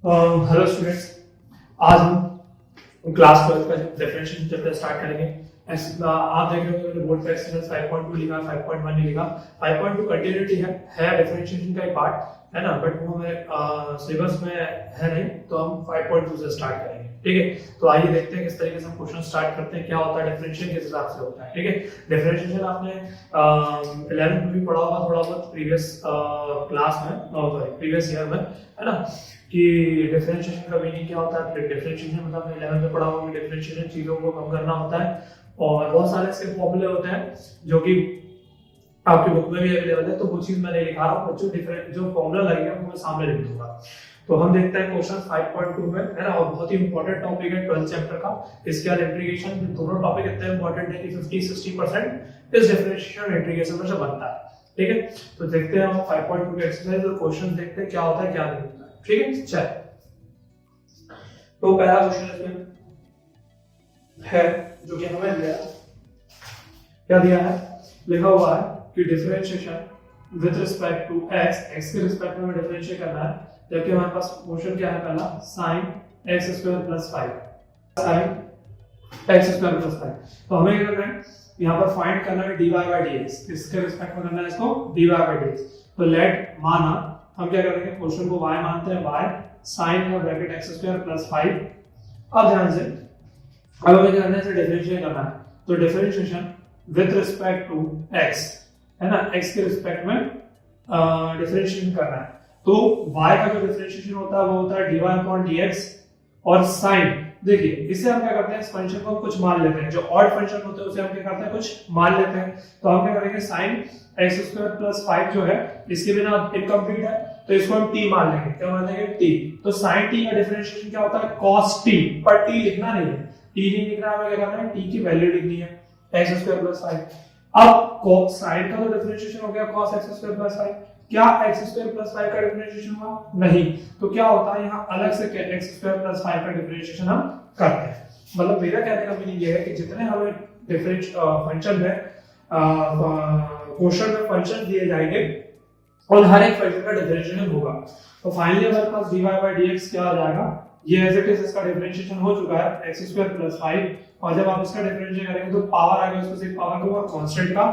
Hello students, आज हम class 12 का डिफरेंशिएशन चैप्टर स्टार्ट करेंगे। आप देख रहे हो मैंने बोर्ड पे एक्सरसाइज 5.2 लिखा, 5.1 नहीं लिखा। 5.2 कंटिन्यूटी है डिफरेंशिएशन का एक पार्ट है ना, बट वो हमें सिलेबस में है नहीं, तो हम 5.2 से स्टार्ट करेंगे। ठीक है, तो आइए देखते हैं किस तरीके से हम क्वेश्चन स्टार्ट करते हैं, क्या होता है डिफरेंशिएशन, किस हिसाब से होता है। ठीक है, डिफरेंशिएशन आपने 11th में भी पढ़ा होगा थोड़ा बहुत प्रीवियस क्लास में, सॉरी प्रीवियस ईयर में, है ना, कि डिफरेंशिएशन का मीनिंग क्या होता है। डिफरेंशिएशन मतलब हमने 11th में पढ़ा होगा कि डिफरेंशिएशन चीजों को कम करना होता है, और बहुत सारे इसके फॉर्मूले होते हैं जो कि आपकी बुक में भी अवेलेबल है, तो वो चीज मैं नहीं लिखा रहा हूँ, जो फॉर्मूला लगेगा वो मैं सामने लिख दूंगा। तो हम देखते हैं क्वेश्चन 5.2 में, है ना, और बहुत ही इंपॉर्टेंट टॉपिक है 12th चैप्टर का। इसके बाद इंटीग्रेशन, दोनों टॉपिक इतने इंपॉर्टेंट है कि 50-60% इस डिफरेंशिएशन और इंटीग्रेशन में से बनता है। ठीक है, तो देखते हैं हम 5.2 के एक्सरसाइज और क्वेश्चन देखते हैं क्या होता है क्या नहीं होता है। ठीक है, चल तो पहला क्वेश्चन इसमें है जो कि हमें दिया, क्या दिया है, लिखा हुआ है कि differentiation with respect to x के रिस्पेक्ट में डिफरेंशिएट करना है, जबकि हमारे पास क्वेश्चन क्या है, पहला sin x² + 5, sin x² + 5। तो हमें क्या करना है, यहाँ पर फाइंड करना है dy/dx, इसके रिस्पेक्ट में करना है इसको dy/dx। तो लेट माना हम क्या करेंगे, क्वेश्चन को y मानते हैं, y sin का ब्रैकेट x² + 5। अब ध्यान से, अब हमें क्या करना है, इसे डिफरेंशिएट करना है। तो differentiation with respect to x, है ना, x के रिस्पेक्ट में डिफरेंशिएशन करना है। तो y का जो डिफरेंशिएशन होता है वो होता है dy/dx, और sin, देखिए इसे हम क्या करते हैं, इस फंक्शन को कुछ मान लेते हैं, जो ऑड फंक्शन होते हैं उसे हम क्या करते हैं, कुछ मान लेते हैं। तो हम क्या करेंगे, sin x² + 5 जो है, इसके बिना इनकम्प्लीट है, तो इसको हम t मान लेंगे। क्या मान लेंगे, t। तो sin t का डिफरेंशिएशन क्या होता है, cos t, पर t लिखना नहीं है, t नहीं लिखना है, हमें क्या करना है, t की वैल्यू लिखनी है, x² + 5। अब sin का तो डिफरेंशिएशन हो गया cos x² + 5, क्या x² + 5 का डिफरेंशिएशन हुआ, नहीं। तो क्या होता है, यहाँ अलग से x² + 5 का डिफरेंशिएशन हम करते हैं। मतलब मेरा कहने का मीनिंग ये है कि जितने हमें फंक्शन में क्वेश्चन में फंक्शन दिए जाएंगे और हर एक फंक्शन का डिफरेंशिएशन होगा, तो फाइनली हमारे पास dy/dx क्या आ जाएगा, ये एज इट इज इसका डिफरेंशिएशन हो चुका है x² + 5, और जब आप इसका डिफरेंशिएट करेंगे तो पावर आ गया, उसको सिर्फ पावर को, और कांस्टेंट का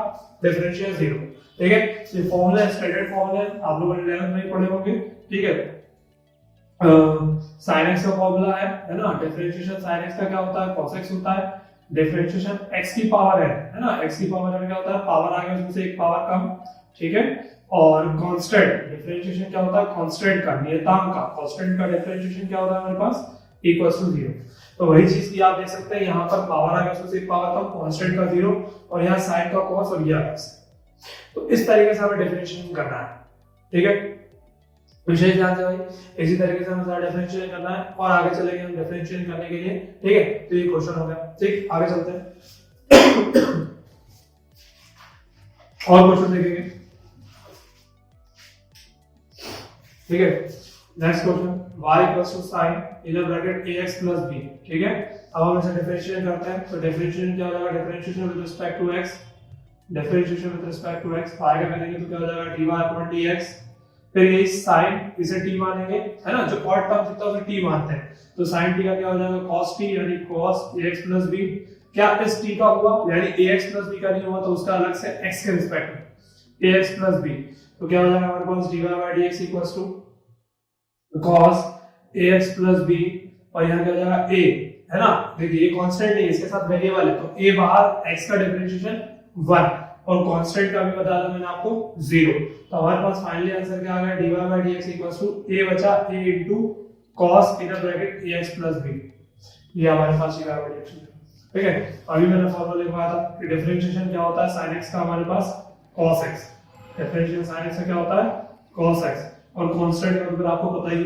डिफरेंशिएशन 0। ठीक है, ये फॉर्मूला स्टैंडर्ड फॉर्मूला आप लोगों ने 11th में ही पढ़े होंगे। ठीक है, sin x का फॉर्मूला है ना, डिफरेंशिएशन sin x का क्या होता है, cos x होता है। डिफरेंशिएशन x की पावर है ना, x की पावर में क्या होता है, पावर आ गया उसमें से एक पावर कम। ठीक है, और कांस्टेंट, डिफरेंशिएशन क्या होता है, कांस्टेंट का, नियतांक का, कांस्टेंट का डिफरेंशिएशन क्या होता है हमारे पास, =0। तो वही चीज की आप देख सकते हैं, यहाँ पर पावर आ गया उसमें से एक पावर कम, कांस्टेंट का 0, और यहाँ sin का cos और ये x। तो इस तरीके से हमें डिफरेंशिएशन करना है। ठीक है, विशेष ध्यान से भाई, इसी तरीके से हमें सारा डिफरेंशिएशन करना है, और आगे चलेंगे हम डिफरेंशिएशन करने के लिए। ठीक है, तो ये क्वेश्चन हो गया। ठीक, आगे चलते हैं और क्वेश्चन देखेंगे। ठीक है, next question, y = sin ax + b। ठीक है, अब हम इसे डिफरेंशिएट करते हैं। तो डिफरेंशिएशन क्या हो जाएगा, differentiation with respect to x, differentiation with respect to x आगे करेंगे तो क्या हो जाएगा, dy/dx। फिर ये sin, इसे t मानेंगे, है ना, जो ऑड टर्म दिखता है उसे t मानते हैं। तो sin t का क्या हो जाएगा, cos t, यानी cos ax + b। क्या इस t का हुआ, यानी ax + b का नहीं हुआ, तो उसका अलग से x के रिस्पेक्ट में ax + b। तो क्या हो जाएगा हमारे पास dy/dx = cos ax + b, और यहाँ क्या हो जाएगा a, है ना। देखिए ये कांस्टेंट है, इसके साथ वेरिएबल है, तो a बाहर, x का डिफरेंशिएशन 1, और कांस्टेंट का भी बता दिया मैंने आपको 0। तो हमारे पास फाइनली आंसर क्या आ गया, dy/dx = a बचा a * cos ax + b। ये हमारे पास dy/dx है। ठीक है, अभी मैंने फॉर्मूला लिखवाया था कि डिफरेंशिएशन क्या होता है, sin x का हमारे पास cos x, differentiation sin x का क्या होता है, cos x, और कांस्टेंट का फिर आपको पता ही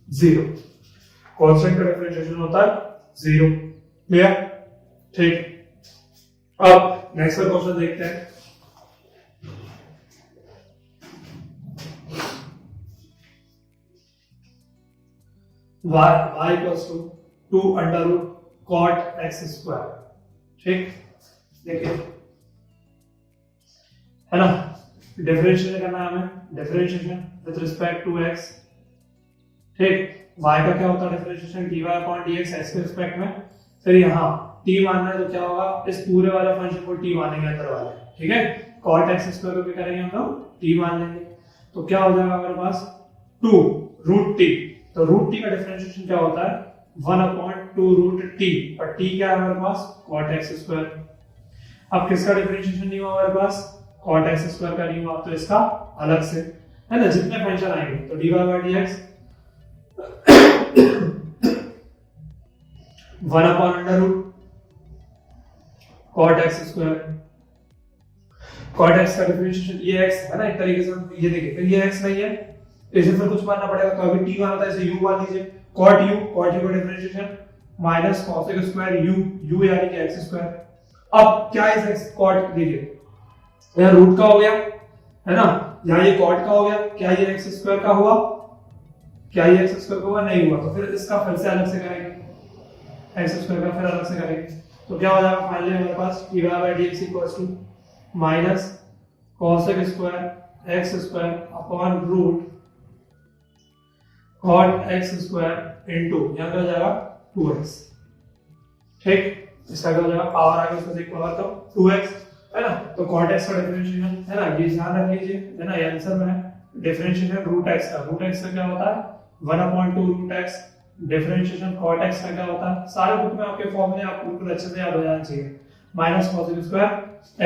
0, कांस्टेंट का डिफरेंशिएशन होता है 0। क्लियर। ठीक, अब नेक्स्ट क्वेश्चन देखते हैं। y = 2 √cot x²। ठीक, देखिए, है ना, डिफरेंशिएशन करना है हमें, differentiation with respect to x। ठीक, y का क्या होता है differentiation dy upon dx x के रिस्पेक्ट में। फिर यहाँ t मानना है तो क्या होगा, इस पूरे वाले फंक्शन को t मानेंगे अंदर वाले, ठीक है। cot x स्क्वायर को क्या करेंगे हम लोग t मान लेंगे, तो क्या हो जाएगा हमारे पास 2 रूट t। तो रूट t का डिफरेंशिएशन क्या होता है 1 अपॉन 2 रूट t, और t क्या है हमारे पास cot x स्क्वायर। अब किसका डिफरेंशिएशन नहीं हुआ हमारे पास, cot x स्क्वायर का नहीं हुआ, तो इसका अलग से है ना, जितने फंक्शन आएंगे तो dy by dx 1 upon under root cot x square. cot x का डिफरेंशिएशन ये x है ना एक तरीके से, ये देखिए फिर ये x नहीं है, इसे फिर कुछ मानना पड़ेगा, तो अभी t माना था इसे u मान लीजिए, cot u का differentiation minus cos x square u यानी कि x स्क्वायर। अब क्या है x cot, देखिए यह रूट का हो गया है ना, यहाँ ये cot का हो गया, क्या ये x स्क्वायर का हुआ, क्या ये x स्क्वायर का हुआ, नहीं हुआ, तो फिर इसका फिर से अलग से करेंगे, x स्क्वायर का फिर अलग से करेंगे, तो क्या हो जाएगा फाइनली हमारे पास dy by dx equals to minus cos x square x square upon root cot x square into यहां क्या हो जाएगा 2x, ठीक। इसका क्या हो जाएगा पावर आ गया उसका एक पावर तो 2x है ना, तो cot x का डिफरेंशिएशन है ना, ये ध्यान रख लीजिए है ना, ये आंसर में है डिफरेंशिएशन रूट x का, रूट x का क्या होता है 1 upon 2 root x, differentiation cot x का क्या होता है, सारे बुक में आपके फॉर्मूले आपको बिल्कुल अच्छे से याद हो जाना चाहिए, minus cos x square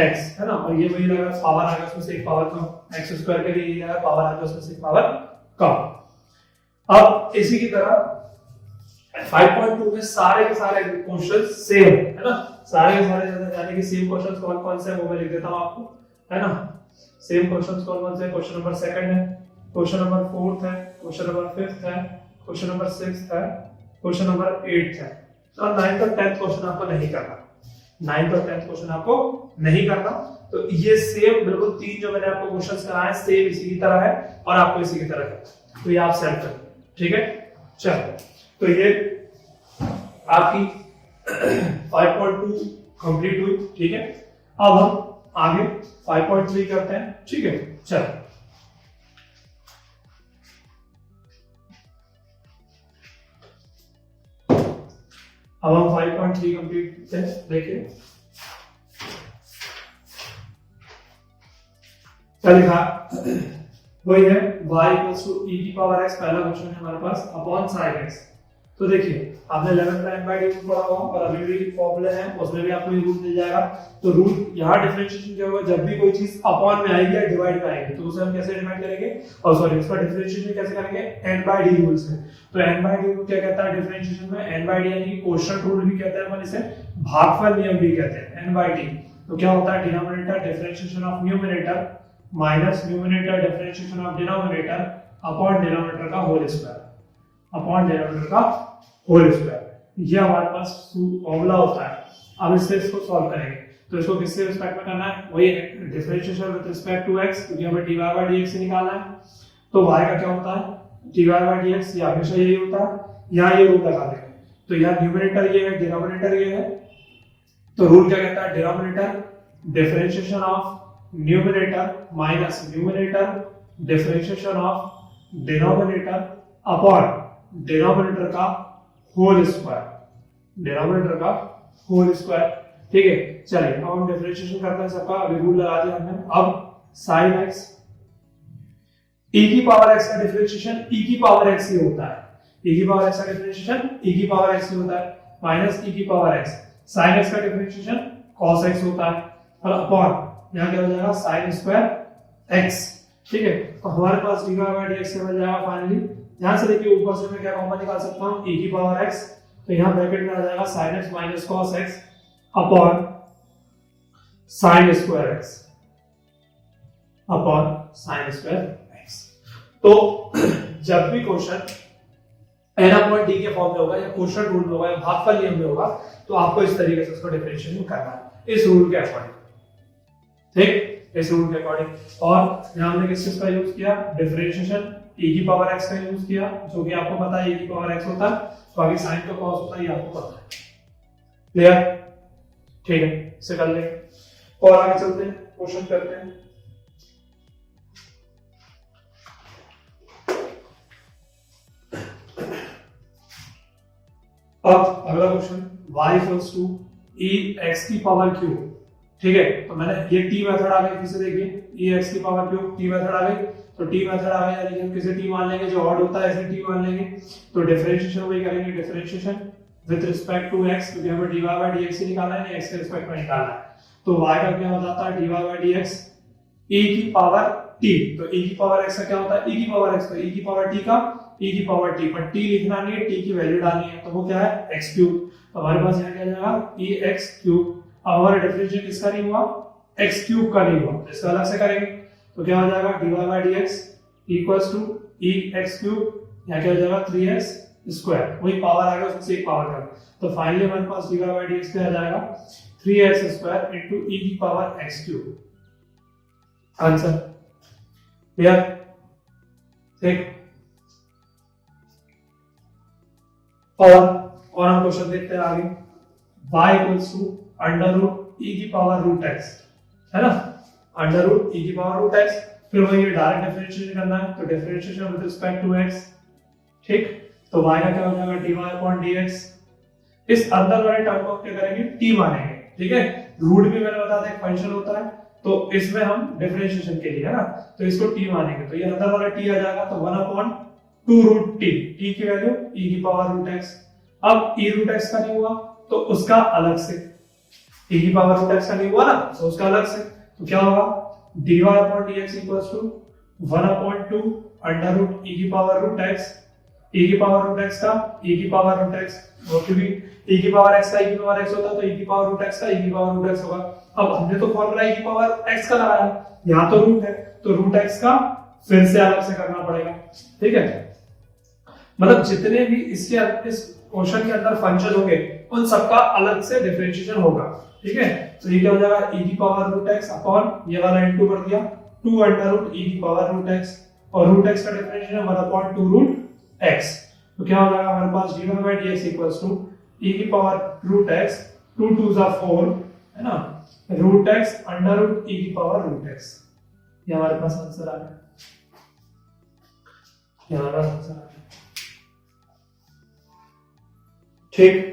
x है ना, और ये वही लगा पावर आ गया उसमें से एक पावर कम, x स्क्वायर के लिए ये लगा पावर आ गया उसमें से एक पावर कम। अब इसी की तरह 5.2 में सारे के सारे क्वेश्चन सेम है ना, सारे के सारे यानी कि सेम क्वेश्चंस कौन कौन से हैं वो मैं लिख देता हूं आपको, है ना। सेम क्वेश्चंस कौन कौन से, क्वेश्चन नंबर 2 है, क्वेश्चन नंबर 4 है, क्वेश्चन नंबर 5 है, क्वेश्चन नंबर 6 है, क्वेश्चन नंबर 8 है, और 9th और 10th क्वेश्चन आपको नहीं करना, 9th और 10th क्वेश्चन आपको नहीं करना। तो ये सेम बिल्कुल 3 जो मैंने आपको क्वेश्चंस कराए सेम इसी की तरह है और आपको इसी की तरह करना, तो ये आप सेट कर, ठीक है। चलो तो ये आपकी 5.2 कंप्लीट हुई, ठीक है। अब हम आगे 5.3 करते हैं, ठीक है। चलो अब हम 5.3 कंप्लीट करते हैं, देखिए क्या लिखा, वही है y इक्वल्स टू e की पावर x, पहला क्वेश्चन है हमारे पास अपॉन sin x। तो देखिए आपने 11th में n/d रूल पढ़ा होगा और अभी भी फॉर्मूले हैं उसमें भी आपको ये रूल मिल जाएगा। तो रूल यहाँ डिफरेंशिएशन क्या होगा, जब भी कोई चीज अपॉन में आएगी या डिवाइड में आएगी तो उसे हम कैसे डिवाइड करेंगे, और सॉरी उसका डिफरेंशिएशन कैसे करेंगे n/d रूल से। तो n/d रूल क्या कहता है डिफरेंशिएशन में, n/d यानी कि क्वोशिएंट रूल भी कहते हैं अपन इसे, भागफल नियम भी कहते हैं n/d। तो क्या होता है denominator differentiation of numerator minus numerator differentiation of denominator upon denominator का होल स्क्वायर, अपॉन डिनोमिनेटर का होल स्क्वायर। ये हमारे पास फॉर्मूला होता है। अब इससे इसको सॉल्व करेंगे, तो इसको किससे रिस्पेक्ट में करना है, वही differentiation with respect to x, क्योंकि हमें dy बाय dx से निकालना है। तो y का क्या होता है dy बाय dx, ये हमेशा यही होता है, यहाँ ये रूल लगा देंगे। तो यहाँ न्यूमरेटर ये है, डिनोमिनेटर ये है, तो रूल क्या कहता है denominator differentiation of numerator minus numerator differentiation of denominator upon denominator का होल स्क्वायर, डिनोमिनेटर का होल स्क्वायर, ठीक है। चलिए अब हम डिफरेंशिएशन करते हैं सबका, अभी रूल लगा दिया हमने। अब sin x e की पावर x का डिफरेंशिएशन e की पावर x ही होता है, e की पावर x का डिफरेंशिएशन e की पावर x ही होता है माइनस e की पावर x, sin x का डिफरेंशिएशन cos x होता है, और अपॉन यहाँ क्या हो जाएगा sin स्क्वायर x, ठीक है। तो हमारे पास dy बाय dx से बन जाएगा फाइनली, ध्यान से देखिए ऊपर से मैं क्या कॉमन निकाल सकता हूँ e की पावर x, तो यहाँ ब्रैकेट में आ जाएगा sin x minus cos x upon sin square x, upon sin square x। तो जब भी क्वेश्चन n अपॉन d के फॉर्म में होगा या क्वोशिएंट रूल में होगा या भागफल नियम में होगा तो आपको इस तरीके से उसको डिफरेंशिएशन करना है, इस रूल के अकॉर्डिंग, ठीक, इस रूल के अकॉर्डिंग। और यहाँ हमने किस चीज का यूज किया, डिफरेंशिएशन e की पावर x का यूज किया, जो कि आपको पता है e की पावर x होता है, बाकी sin का cos होता है ये आपको पता है, क्लियर, ठीक है। इसे कर लेंगे और आगे चलते हैं, क्वेश्चन करते हैं। अब अगला question y equals to e x की पावर क्यूब, ठीक है। तो मैंने ये टी मेथड आ गई, फिर से देखिए ई एक्स की पावर क्यूब टी मेथड आ गई, तो टी मेथड आ गई यानी हम किसे टी मान लेंगे, जो ऑड होता है ऐसे टी मान लेंगे। तो डिफरेंशिएशन वही करेंगे, differentiation with respect to x, क्योंकि हमें dy बाय dx ही निकालना है, x के रिस्पेक्ट में निकालना है। तो y का क्या हो जाता है dy बाय dx e की पावर t, तो e की पावर x का क्या होता है e की पावर x, तो e की पावर t का e की पावर t, पर t लिखना नहीं है, t की वैल्यू डालनी है, तो वो क्या है x क्यूब। तो हमारे पास यहाँ क्या जाएगा e x क्यूब। अब हमारा डिफरेंशिएशन किसका नहीं हुआ, x क्यूब का नहीं हुआ, इसका अलग से करेंगे। तो क्या हो जाएगा dy by dx equals to e x cube, यहाँ क्या हो जाएगा 3x स्क्वायर, वही पावर आ गया उसमें से एक पावर कर, तो फाइनली हमारे पास dy बाय dx क्या आ जाएगा 3x स्क्वायर इनटू e की power x cube. Answer clear, ठीक। और हम क्वेश्चन देखते हैं आगे, y equals to under root e की पावर रूट x, है ना, अंडर रूट e की पावर रूट x, फिर वही डायरेक्ट डिफरेंशिएशन करना है, तो differentiation with respect to x, ठीक। तो y का क्या हो जाएगा dy अपॉन dx, इस अंदर वाले टर्म को क्या करेंगे t मानेंगे, ठीक है। रूट भी मैंने बता दिया फंक्शन होता है, तो इसमें हम डिफरेंशिएशन के लिए है ना, तो इसको t मानेंगे, तो ये अंदर वाला t आ जाएगा, तो 1 अपॉन 2 रूट t, t की वैल्यू e की पावर रूट x। अब e रूट x का नहीं हुआ तो उसका अलग से, e की पावर रूट x का नहीं हुआ ना, तो उसका अलग से, तो क्या होगा dy upon dx equals to 1 upon 2 under root e की पावर रूट x, e की पावर रूट x का e की पावर रूट x, क्योंकि e की पावर x का e की पावर x होता है, तो e की पावर रूट x का e की पावर रूट x होगा। अब हमने तो फॉर्मूला e की पावर x का लगाया, यहाँ तो रूट है, तो रूट x का फिर से अलग से करना पड़ेगा, ठीक है। मतलब जितने भी इसके इस क्वेश्चन के अंदर फंक्शन होंगे उन सबका अलग से डिफरेंशिएशन होगा, ठीक है। तो ये क्या हो जाएगा e की पावर रूट x अपॉन ये वाला इनटू कर दिया 2 अंडर रूट e की पावर रूट x, और रूट x का डिफरेंशिएशन 1 अपॉन 2 रूट x, तो क्या हो जाएगा हमारे पास dy by dx equals to e की पावर रूट x 2 2 जा 4, है ना, root x under root e की पावर रूट x। ये हमारे पास आंसर आ गया, ये हमारा आंसर आ गया, ठीक।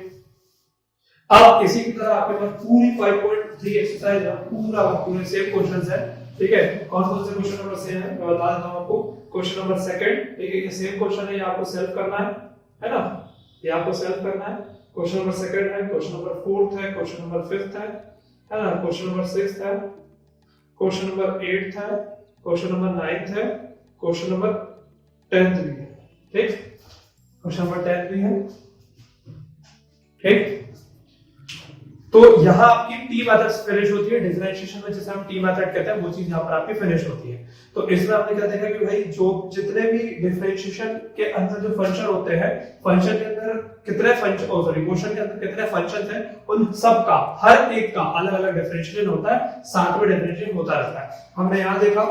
अब इसी की तरह आपके पास पूरी 5.3 एक्सरसाइज है, पूरे सेम क्वेश्चंस है, ठीक है। कौन कौन से क्वेश्चन नंबर सेम है मैं बता देता हूं आपको। क्वेश्चन नंबर सेकंड, ठीक है, ये सेम क्वेश्चन है, ये आपको सेल्फ करना है ना, ये आपको सेल्फ करना है। क्वेश्चन नंबर सेकंड है, क्वेश्चन नंबर फोर्थ है, क्वेश्चन नंबर फिफ्थ है ना, क्वेश्चन नंबर सिक्स्थ है, क्वेश्चन नंबर एट्थ है, क्वेश्चन नंबर नाइन्थ है, क्वेश्चन नंबर 10th भी है, ठीक, क्वेश्चन नंबर 10 भी है, ठीक। तो यहाँ आपकी टी मेथड फिनिश होती है, डिफरेंशिएशन में जिसे हम टी मेथड कहते हैं वो चीज यहाँ पर आपकी फिनिश होती है। तो इसमें आपने क्या देखा कि भाई जो जितने भी डिफरेंशिएशन के अंदर जो फंक्शन होते हैं, फंक्शन के अंदर कितने फंक्शन क्वेश्चन के अंदर कितने फंक्शन हैं, उन सब का हर एक का अलग अलग डिफरेंशिएशन होता है, साथ में डिफरेंशिएशन होता रहता है। हमने यहाँ देखा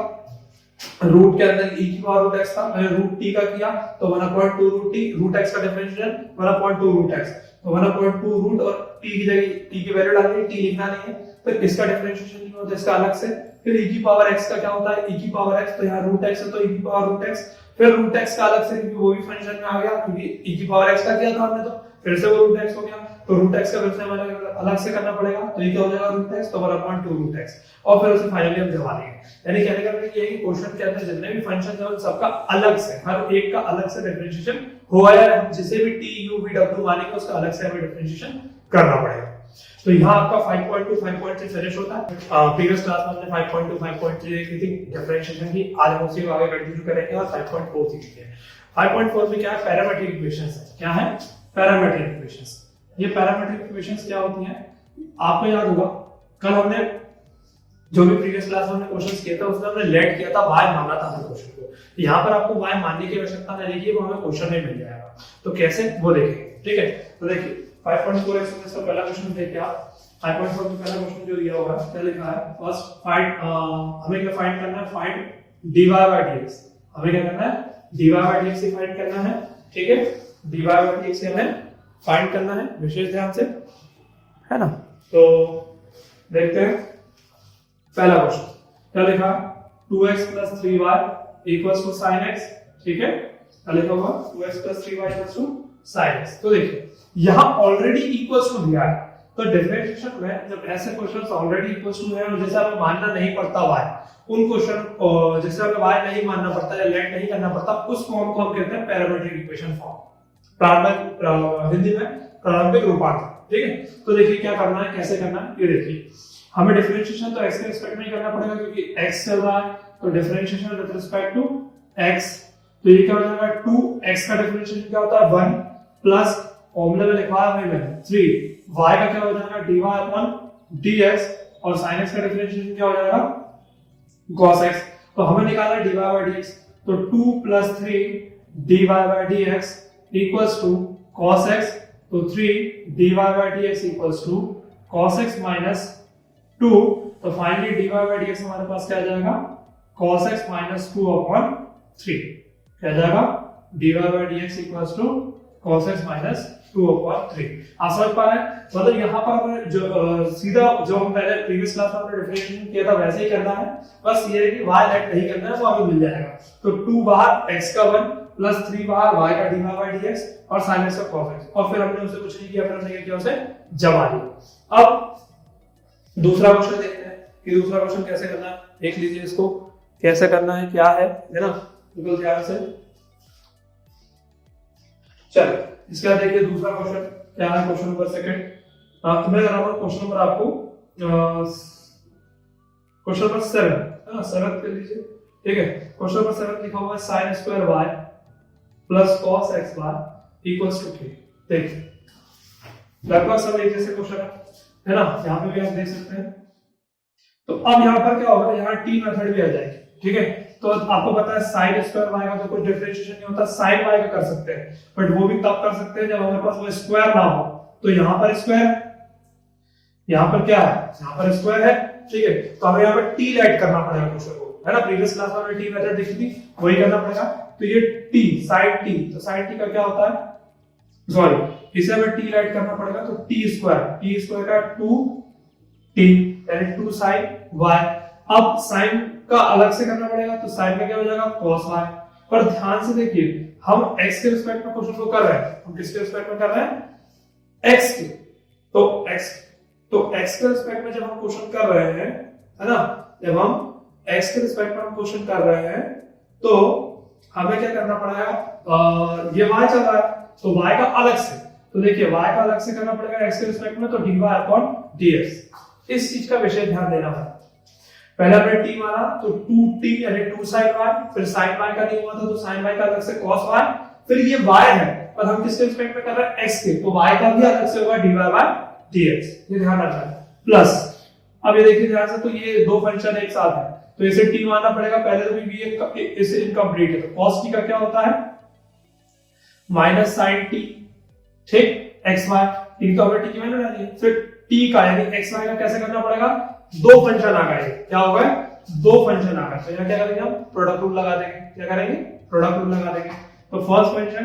रूट के अंदर e की पावर रूट x था, मैंने रूट t का किया तो 1/2 रूट t, रूट x का डिफरेंशिएशन 1/2 रूट x, तो 1/2 रूट और t की जगह t की वैल्यू डालनी है, t लिखना नहीं है, तो इसका डिफरेंशिएशन नहीं होता, इसका अलग से। फिर e की पावर x का क्या होता है, e की पावर x, तो यहाँ रूट x है तो e की पावर रूट x, फिर रूट x का अलग से, क्योंकि वो भी फंक्शन में आ गया, क्योंकि e की पावर x का किया था हमने, तो फिर से वो रूट x हो गया, तो रूट x का फिर से हमें अलग से करना पड़ेगा, तो ये क्या हो जाएगा रूट x, तो 1/2 रूट x, और फिर उसे फाइनली हम जमा देंगे। यानी कहने का मतलब ये है कि क्वेश्चन के अंदर जितने भी फंक्शन है उन सबका अलग से, हर एक का अलग से डिफरेंशिएशन होगा, या जिसे भी t u v w मानेंगे उसका अलग से हमें डिफरेंशिएशन करना पड़ेगा। तो यहाँ आपका 5.2 5.3 फिनिश होता है। प्रीवियस क्लास में हमने 5.2 5.3 देखी थी डिफरेंशिएशन की, आज हम उसी को आगे कंटिन्यू करेंगे और 5.4 सीखेंगे। 5.4 में क्या है, पैरामीट्रिक इक्वेशंस है। क्या है, पैरामीट्रिक इक्वेशंस। ये पैरामीट्रिक इक्वेशंस क्या होती हैं, आपको याद होगा कल हमने जो भी प्रीवियस क्लास में हमने क्वेश्चंस किए थे उसमें हमने लेट किया था, y माना था हर क्वेश्चन को। यहाँ पर आपको y मानने की आवश्यकता नहीं लिखी, वो हमें क्वेश्चन में मिल जाएगा। तो कैसे वो देखेंगे, ठीक है। तो देखिए 5.4 एक्सरसाइज का पहला क्वेश्चन देखिए आप, 5.4 में पहला क्वेश्चन जो दिया होगा क्या लिखा है, फर्स्ट फाइंड, हमें क्या फाइंड करना है, फाइंड dy by dx, हमें क्या करना है, dy by dx से फाइंड करना है, ठीक है, dy by dx से हमें फाइंड करना है, विशेष ध्यान से, है ना। तो देखते हैं पहला क्वेश्चन क्या लिखा, 2x + 3y = sin x, ठीक है, क्या लिखा हुआ 2x + 3y = sin x। तो देखिए यहाँ ऑलरेडी इक्वल्स टू दिया है, तो डिफरेंशिएशन में जब ऐसे क्वेश्चंस ऑलरेडी इक्वल्स टू है और जैसे हमें मानना नहीं पड़ता y, उन क्वेश्चन जैसे हमें y नहीं मानना पड़ता या लेट नहीं करना पड़ता, उस फॉर्म को हम कहते हैं पैरामीट्रिक इक्वेशन फॉर्म, प्रारंभिक हिंदी में प्रारंभिक रूपांतर। ठीक है, तो देखिए क्या करना है, कैसे करना है, ये देखिए हमें डिफरेंशिएशन तो x के रिस्पेक्ट में ही करना पड़ेगा क्योंकि x चल रहा है, तो differentiation with respect to x, तो ये क्या हो जाएगा 2x का डिफरेंशिएशन क्या होता है 1 प्लस फॉर्मूला में लिखवाया है मैंने 3, y का क्या हो जाएगा dy अपॉन dx और sin x का डिफरेंशिएशन क्या हो जाएगा cos x। तो हमें निकालना है dy by dx, तो 2 plus 3 dy by dx equals to cos x, तो 3 dy by dx equals to cos x minus 2, तो फाइनली dy by dx हमारे पास क्या आ जाएगा cos x minus 2 upon 3, क्या आ जाएगा dy by dx equals to cos x minus 2 upon 3। आप समझ पा रहे हैं, मतलब यहाँ पर जो सीधा जो हम पहले प्रीवियस क्लास में हमने डिफरेंशिएशन किया था वैसे ही करना है, बस ये है कि y लेट नहीं करना है, वो हमें मिल जाएगा। तो 2 बाहर x का 1 प्लस 3 बाहर y का dy by dx और sin x का cos x, और फिर हमने उसे कुछ नहीं किया, फिर हमने क्या किया उसे जमा दिया। अब दूसरा क्वेश्चन देखते हैं कि दूसरा क्वेश्चन कैसे करना है, देख लीजिए इसको कैसे करना है, क्या है ना, बिल्कुल ध्यान से। चलो इसके बाद देखिए दूसरा क्वेश्चन क्या है, क्वेश्चन नंबर सेकंड। तो मैं कर रहा हूं क्वेश्चन नंबर आपको क्वेश्चन नंबर 7 है ना, 7 कर लीजिए। ठीक है, क्वेश्चन नंबर 7 लिखा हुआ है sin square y plus cos xy equals to 3। देखिए लगभग सब एक जैसे क्वेश्चन है ना, यहाँ पे भी आप देख सकते हैं। तो अब यहाँ पर क्या होगा, यहाँ t मेथड भी आ जाएगी। ठीक है, तो आपको पता है sin स्क्वायर y का तो कोई डिफरेंशिएशन नहीं होता, sin y का कर सकते हैं, बट वो भी तब कर सकते हैं जब हमारे पास वो स्क्वायर ना हो। तो यहाँ पर स्क्वायर है, यहाँ पर क्या है, यहाँ पर स्क्वायर है। ठीक है, तो हमें यहाँ पर t ऐड करना पड़ेगा क्वेश्चन को, है ना, प्रीवियस क्लास में हमने t मेथड देखी थी, वही करना पड़ेगा। तो ये t sin t, तो sin t का क्या होता है, सॉरी इसे हमें t ऐड करना पड़ेगा, तो t स्क्वायर का 2t यानी 2 sin y। अब sin का अलग से करना पड़ेगा, तो sin का क्या हो जाएगा cos y। पर ध्यान से देखिए हम x के रिस्पेक्ट में क्वेश्चन को कर रहे हैं, हम किसके रिस्पेक्ट में कर रहे हैं x के, तो x के रिस्पेक्ट में जब हम क्वेश्चन कर रहे हैं, है ना, जब हम x के रिस्पेक्ट में हम क्वेश्चन कर रहे हैं तो हमें क्या करना पड़ेगा, ये y चल रहा है तो y का अलग से, तो देखिए y का अलग से करना पड़ेगा x के रिस्पेक्ट में, तो dy अपॉन dx। इस चीज का विशेष ध्यान देना है। पहले हमने t माना तो 2t यानी 2 sin y, फिर sin y का नहीं हुआ था तो sin y का अलग से cos y, फिर ये y है और हम किसके रिस्पेक्ट में कर रहे हैं x के, तो y का भी अलग से होगा dy by dx, ये ध्यान रखना है। प्लस अब ये देखिए ध्यान से, तो ये दो फंक्शन एक साथ है तो इसे t मानना पड़ेगा, पहले तो भी इसे इनकम्प्लीट है, तो cos t का क्या होता है माइनस sin t, ठीक, xy, t तो हमें t की वैल्यू डाली है, फिर t का यानी xy का कैसे करना पड़ेगा, दो फंक्शन आ गए, क्या होगा दो फंक्शन आ गए, तो यहाँ क्या करेंगे हम प्रोडक्ट रूल लगा देंगे, क्या करेंगे प्रोडक्ट रूल लगा देंगे। तो फर्स्ट फंक्शन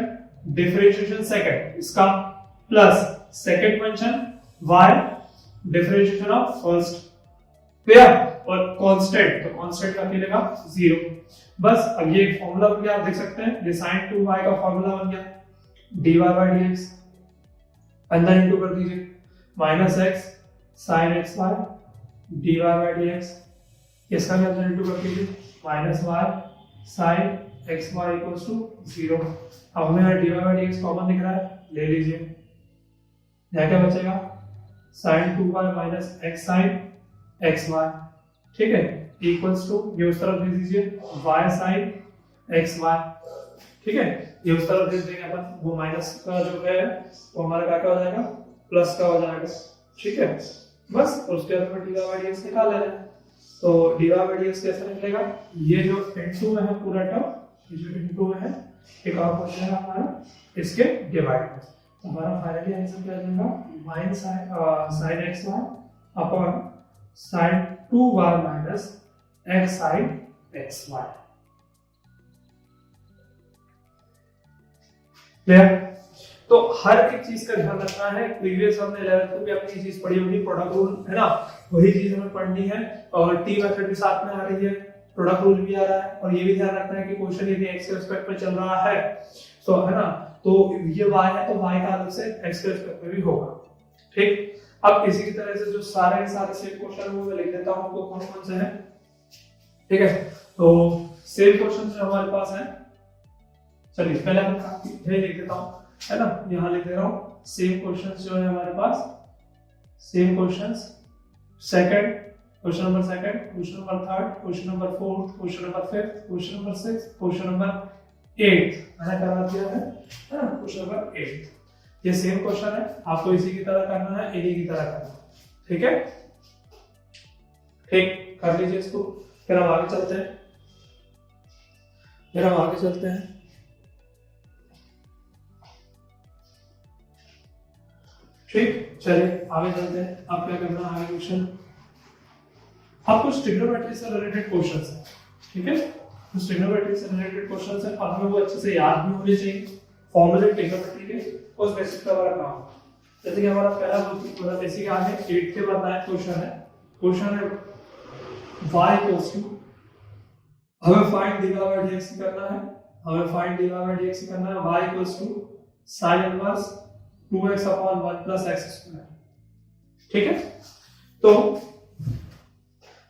डिफरेंशिएशन सेकंड इसका plus second function y differentiation of first, clear, और कांस्टेंट, तो कांस्टेंट का मिलेगा 0। बस अब ये फार्मूला भी आप देख सकते हैं, ये sin 2y का फार्मूला बन गया dy by dx, अंदर इंटू कर दीजिए minus x sin xy dy by dx, इसका भी अंदर इंटू कर दीजिए minus y sin xy equals to 0। अब हमें यहाँ dy by dx कॉमन दिख रहा है, ले लीजिए, यहाँ क्या बचेगा sin 2y minus x sin xy, ठीक है, इक्वल्स टू ये उस तरफ दे दीजिए y sin xy, ठीक है, ये उस तरफ दे देंगे अपन, वो माइनस का जो है वो हमारा क्या हो जाएगा प्लस का हो जाएगा, ठीक है, बस उसके बाद में dy by dx निकाल लेना है। तो dy by dx कैसे निकलेगा, ये जो इनटू में है पूरा टर्म, ये जो इनटू में है एक और हो जाएगा हमारा इसके डिवाइड में, तो हमारा फाइनली आंसर क्या आ जाएगा minus sin xy upon sin 2y minus x sin xy। Clear, तो हर एक चीज का ध्यान रखना है, प्रीवियस हमने 11th में भी अपनी चीज पढ़ी होगी प्रोडक्ट रूल, है ना, वही चीज हमें पढ़नी है, और टी मेथड भी साथ में आ रही है, प्रोडक्ट रूल भी आ रहा है, और ये भी ध्यान रखना है कि क्वेश्चन यदि x के रिस्पेक्ट में चल रहा है तो, है ना, तो ये y है तो y का अलग से x के रिस्पेक्ट में भी होगा। ठीक, अब इसी की तरह से जो सारे सेम क्वेश्चन है वो मैं लिख देता हूं आपको कौन कौन से हैं। ठीक है, तो सेम क्वेश्चन जो हमारे पास है, चलिए पहले हम ये लिख देता हूं, है ना, यहां लिख दे रहा हूं सेम क्वेश्चंस जो है हमारे पास, same questions second, question number second, question number third, question number fourth, question number fifth, question number sixth, question number eight मैंने करा दिया है ना, क्वेश्चन नंबर एट। ये सेम क्वेश्चन है, आपको इसी की तरह करना है, इन्हीं की तरह करना है। ठीक है, ठीक, कर लीजिए इसको। फिर हम आगे चलते हैं, ठीक, चलिए आगे चलते हैं। अब क्या करना है, आगे क्वेश्चन, अब कुछ ट्रिग्नोमेट्री से रिलेटेड क्वेश्चंस है। ठीक है, कुछ ट्रिग्नोमेट्री से रिलेटेड क्वेश्चंस है और हमें वो अच्छे से याद भी होने चाहिए, फॉर्मूले ट्रिग्नोमेट्री के, उस बेसिस पे हमारा काम। जैसे कि हमारा पहला थोड़ा बेसिक आ है, 8 के बाद 9 क्वेश्चन है y इक्वल्स टू, हमें फाइंड dy बाय dx करना है, y equals to sin inverse 2x upon 1 plus x square. ठीक है, तो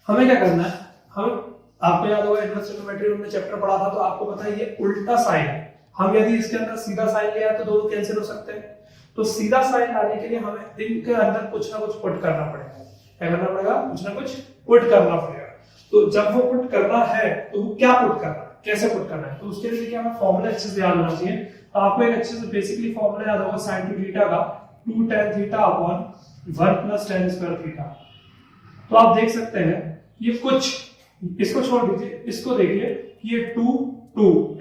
हमें क्या करना है, हम, आपको याद होगा इनवर्स ट्रिग्नोमेट्री हमने चैप्टर पढ़ा था, तो आपको पता है ये उल्टा साइन है। हम यदि इसके अंदर सीधा साइन लिया तो दोनों कैंसिल हो सकते हैं, तो सीधा साइन लाने के लिए हमें इनके अंदर कुछ ना कुछ पुट करना पड़ेगा। क्या करना पड़ेगा, कुछ ना कुछ पुट करना पड़ेगा। तो जब वो पुट करना है तो वो क्या पुट करना है, कैसे पुट करना है, तो उसके लिए क्या हमें फॉर्मूला अच्छे से याद होना चाहिए। तो आपको एक अच्छे से बेसिकली फॉर्मूला याद होगा sin टू थीटा का 2 tan theta upon 1 plus tan square theta. तो आप देख सकते हैं ये कुछ, इसको छोड़ दीजिए, इसको देखिए, ये 2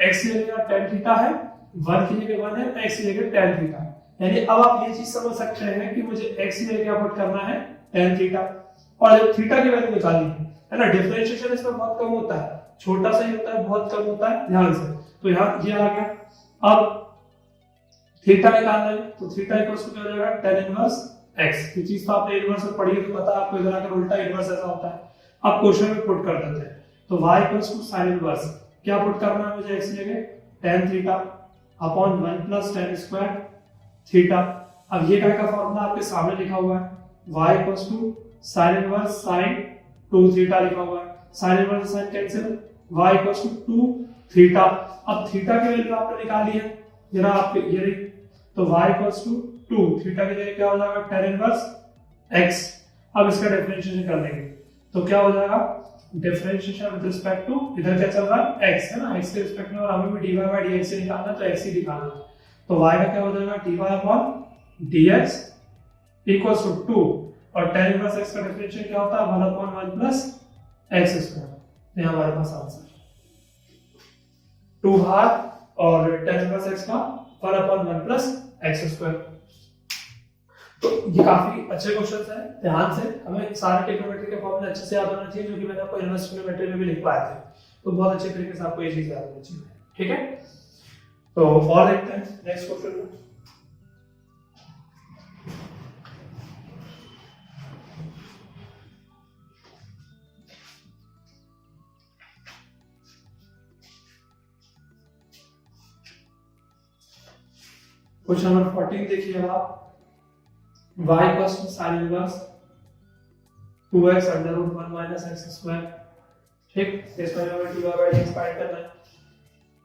x की जगह tan थीटा है, 1 की जगह 1 है, x की जगह tan थीटा है। यानी अब आप ये चीज समझ सकते हैं कि मुझे x की जगह क्या पुट करना है, tan थीटा, और जब थीटा की वैल्यू निकालनी है ना, डिफरेंशिएशन इसमें बहुत कम होता है, छोटा सा ही होता है, बहुत कम होता है, ध्यान से। तो यहाँ ये आ गया। अब थीटा निकालना है, तो थीटा इक्वल्स टू क्या हो जाएगा, tan इनवर्स x। ये चीज तो आपने इनवर्स में पढ़ी है, तो पता है आपको, इधर आकर उल्टा इनवर्स ऐसा होता है। अब क्वेश्चन में पुट कर देते हैं, तो y equals to sin inverse, क्या पुट करना है मुझे, x की जगह tan theta upon 1 plus tan square theta. अब ये का फॉर्मूला आपके सामने लिखा हुआ है, y equals to sin inverse sin 2 theta लिखा हुआ है, sin inverse sin cancel, y equals to 2 theta. अब थीटा की वैल्यू आपने निकाली है, जरा आप ये, तो y इक्वल्स टू 2 थीटा की जगह क्या हो जाएगा, tan इनवर्स x। अब इसका डिफरेंशिएशन कर लेंगे, तो क्या हो जाएगा, डिफरेंशिएशन विद रिस्पेक्ट टू, इधर क्या चल रहा है, x है ना, x के रिस्पेक्ट में, और हमें भी dy बाय dx से निकालना है, तो x ही निकालना है। तो y का क्या हो जाएगा, dy upon dx equals to 2, और tan इनवर्स x का डिफरेंशिएशन क्या होता है, 1 अपॉन 1 प्लस x स्क्वायर। ये हमारे पास आंसर 2 हाफ, और tan इनवर्स x का 1 अपॉन 1 प्लस x स्क्वायर। तो ये काफी अच्छे क्वेश्चंस हैं, ध्यान से हमें सारे ट्रिग्नोमेट्री के फॉर्मूले अच्छे से याद होना चाहिए, जो कि मैंने आपको इनवर्स ट्रिग्नोमेट्री में भी लिखवाए थे, तो बहुत अच्छे तरीके से आपको ये चीज याद होनी चाहिए। ठीक है, तो और देखते हैं नेक्स्ट क्वेश्चन में। क्वेश्चन नंबर 14 देखिए आप, y equals to sin inverse 2x under root 1 minus x square. ठीक, इसमें हमें dy बाय dx फाइंड करना है।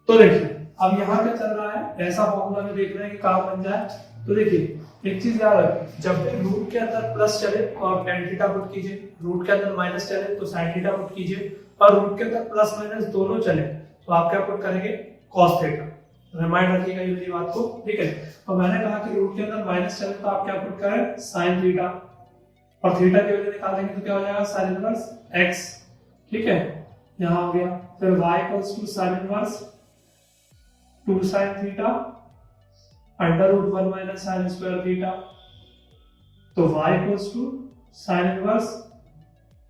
तो देखिए अब यहाँ क्या चल रहा है, ऐसा फॉर्मूला में देख रहे हैं कि काम बन जाए। तो देखिए एक चीज याद रखें, जब भी रूट के अंदर प्लस चले और tan थीटा पुट कीजिए, रूट के अंदर माइनस चले तो sin थीटा पुट कीजिए, और रूट के अंदर प्लस माइनस दोनों चले तो आप क्या पुट करेंगे, cos थीटा। रिमाइंड रखिएगा ये वाली बात को। ठीक है, तो मैंने कहा कि रूट के अंदर माइनस चले तो आप क्या पुट करें, sin थीटा, और थीटा की वैल्यू निकाल देंगे तो क्या हो जाएगा, sin इनवर्स x। ठीक है, यहाँ हो गया। फिर y equals to sin inverse 2 sin theta under root 1 minus sin square theta. तो y equals to sin inverse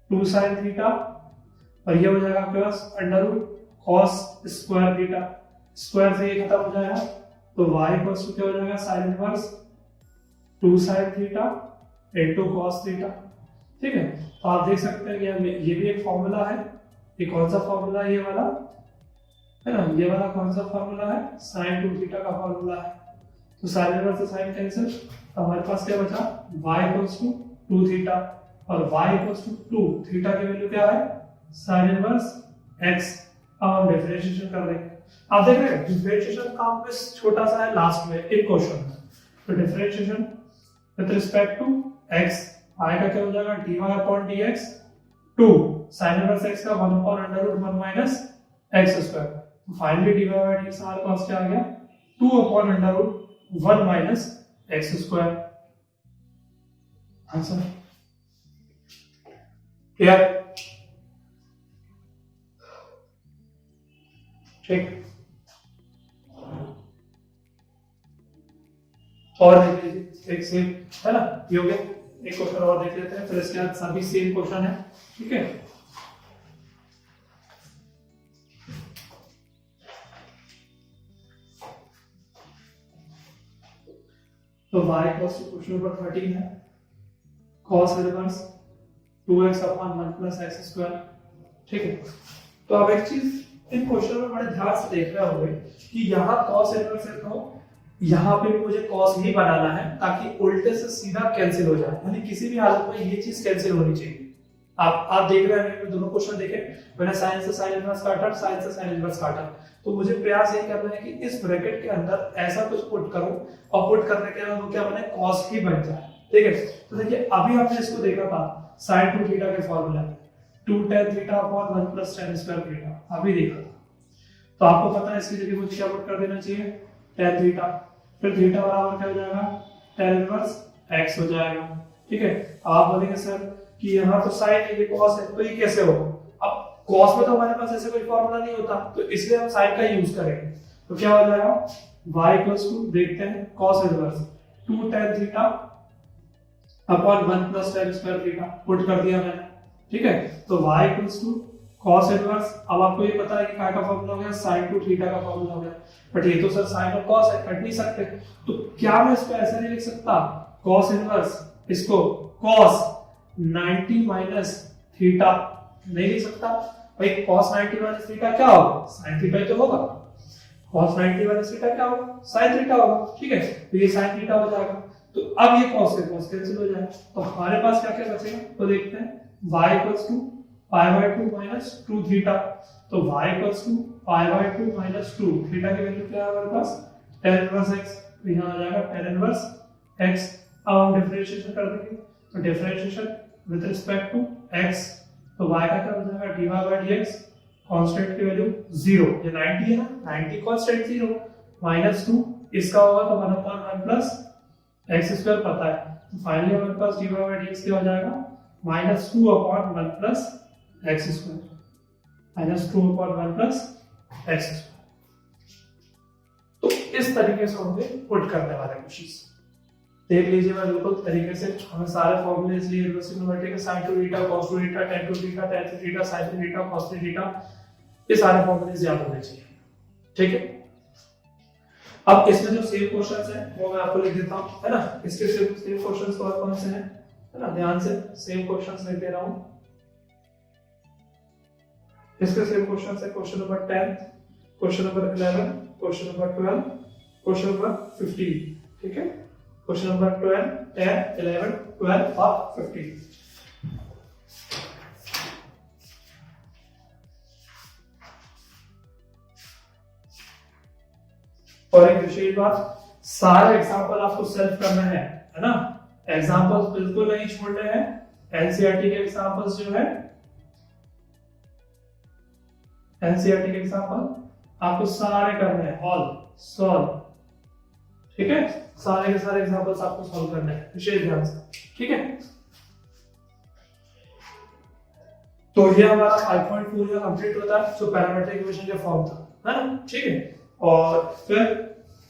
2 sin theta, और ये हो जाएगा आपके पास under root cos square theta, square से ये खत्म हो जाएगा, तो y इक्वल्स टू क्या हो जाएगा, sin inverse 2 sin theta into cos theta. ठीक है, तो आप देख सकते हैं कि ये भी एक फॉर्मूला है। ये कौन सा फॉर्मूला है, ये वाला है ना, ये वाला कौन सा फॉर्मूला है, sin 2 थीटा का फॉर्मूला है। तो साइन इनवर्स से साइन कैंसिल, तो हमारे पास क्या बचा y इक्वल्स टू 2 थीटा और y इक्वल्स टू 2 थीटा की वैल्यू क्या है साइन इनवर्स x। अब हम डिफरेंशिएशन कर देंगे। आप देख रहे हैं डिफरेंशिएशन का बस छोटा सा है लास्ट में एक क्वेश्चन में। तो differentiation with respect to x आएगा क्या हो जाएगा dy upon dx 2 sin inverse x का 1 upon under root 1 minus x square. तो फाइनली dy बाय dx हमारे पास क्या आ गया 2 upon under root 1 minus x square. Answer clear? ठीक, और देख लीजिए एक सेम है ना, ये हो गया। एक क्वेश्चन और देख लेते हैं, फिर इसके बाद सभी सेम क्वेश्चन है। ठीक है, तो y equals to question number 13 है cos inverse 2x upon 1 plus x square. ठीक है, तो अब एक चीज इन क्वेश्चन में बड़े ध्यान से देख रहे होंगे कि यहाँ cos इनवर्स है तो यहाँ पे भी मुझे cos ही बनाना है ताकि उल्टे से सीधा कैंसिल हो जाए, यानी किसी भी हालत में ये चीज कैंसिल होनी चाहिए। आप देख रहे हैं दोनों क्वेश्चन देखे, मैंने साइन से साइन इनवर्स काटा, साइन से साइन इनवर्स काटा, तो मुझे प्रयास ये करना है कि इस ब्रैकेट के अंदर ऐसा कुछ पुट करूं और पुट करने के बाद वो क्या बने cos ही बन जाए। ठीक है, तो देखिए अभी हमने इसको देखा था sin 2 थीटा के फॉर्मूला में 2 tan theta upon 1 plus tan square theta, अभी देखा था। तो आपको पता है इसकी जगह मुझे क्या पुट कर देना चाहिए tan थीटा, फिर थीटा बराबर क्या हो जाएगा tan इनवर्स x हो जाएगा। ठीक है, आप बोलेंगे सर कि यहाँ तो साइन है ये cos है, तो ये कैसे होगा? अब cos में तो हमारे पास ऐसे कोई फॉर्मूला नहीं होता, तो इसलिए हम साइन का यूज करेंगे। तो क्या हो जाएगा y इक्वल्स टू देखते हैं cos inverse 2 tan theta upon 1 plus tan square theta put कर दिया मैंने। ठीक है, तो y equals to cos inverse, अब आपको ये पता है कि क्या का फॉर्मूला हो गया sin 2 थीटा का फॉर्मूला हो गया, बट ये तो सर sin और cos है, कट नहीं सकते। तो क्या मैं इसको ऐसे नहीं लिख सकता cos इनवर्स इसको cos 90 माइनस थीटा, नहीं लिख सकता भाई। cos 90 माइनस थीटा क्या होगा sin थीटा तो होगा, cos 90 माइनस थीटा क्या होगा sin थीटा होगा। ठीक है, तो ये sin थीटा हो जाएगा, तो अब ये cos से cos कैंसिल हो जाएगा, तो हमारे पास क्या क्या बचेगा तो देखते हैं y equals to pi by 2 minus 2 theta. तो y equals to pi by 2 minus 2 theta की वैल्यू क्या है हमारे पास tan इनवर्स x, तो यहाँ आ जाएगा tan इनवर्स x। अब हम डिफरेंशिएशन कर देंगे, तो differentiation with respect to x, तो y का क्या हो जाएगा dy बाय dx, कांस्टेंट की वैल्यू 0, ये 90 है ना, 90 कांस्टेंट 0 माइनस 2 इसका होगा तो 1 अपॉन 1 प्लस x स्क्वायर पता है, तो फाइनली हमारे पास dy बाय dx क्या हो जाएगा minus 2 upon 1 plus x square, minus 2 upon 1 plus x square. तो इस तरीके से होंगे पुट करने वाले क्वेश्चंस। देख लीजिए मैं बिल्कुल तरीके से, हमें सारे फॉर्मूले इसलिए यूनिवर्सिटी के sin 2 theta cos 2 theta tan 2 theta tan 3 theta sin 3 theta cos 3 theta, ये सारे फॉर्मूले याद होने चाहिए। ठीक है, अब इसमें जो सेम क्वेश्चंस हैं वो मैं आपको लिख देता हूं, है ना। इसके सेम क्वेश्चंस और कौन से हैं, है ना, ध्यान से सेम क्वेश्चंस लिख दे रहा हूं। इसके सेम क्वेश्चंस है question number 10, question number 11, question number 12, question number 15। ठीक है, क्वेश्चन नंबर 12, 10, 11, 12 और 15। और एक विशेष बात, सारे एग्जांपल आपको सेल्फ करना है ना, एग्जांपल्स बिल्कुल नहीं छोड़ने हैं। एनसीईआरटी के एग्जांपल्स जो है, एनसीईआरटी के एग्जांपल आपको सारे करने हैं, ऑल सॉल्व। ठीक है, सारे के सारे एग्जांपल्स आपको सॉल्व करने हैं विशेष ध्यान से। ठीक है, तो ये हमारा 5.4 का कंप्लीट होता है जो पैरामीट्रिक इक्वेशन का फॉर्म था, है ना। ठीक है, और फिर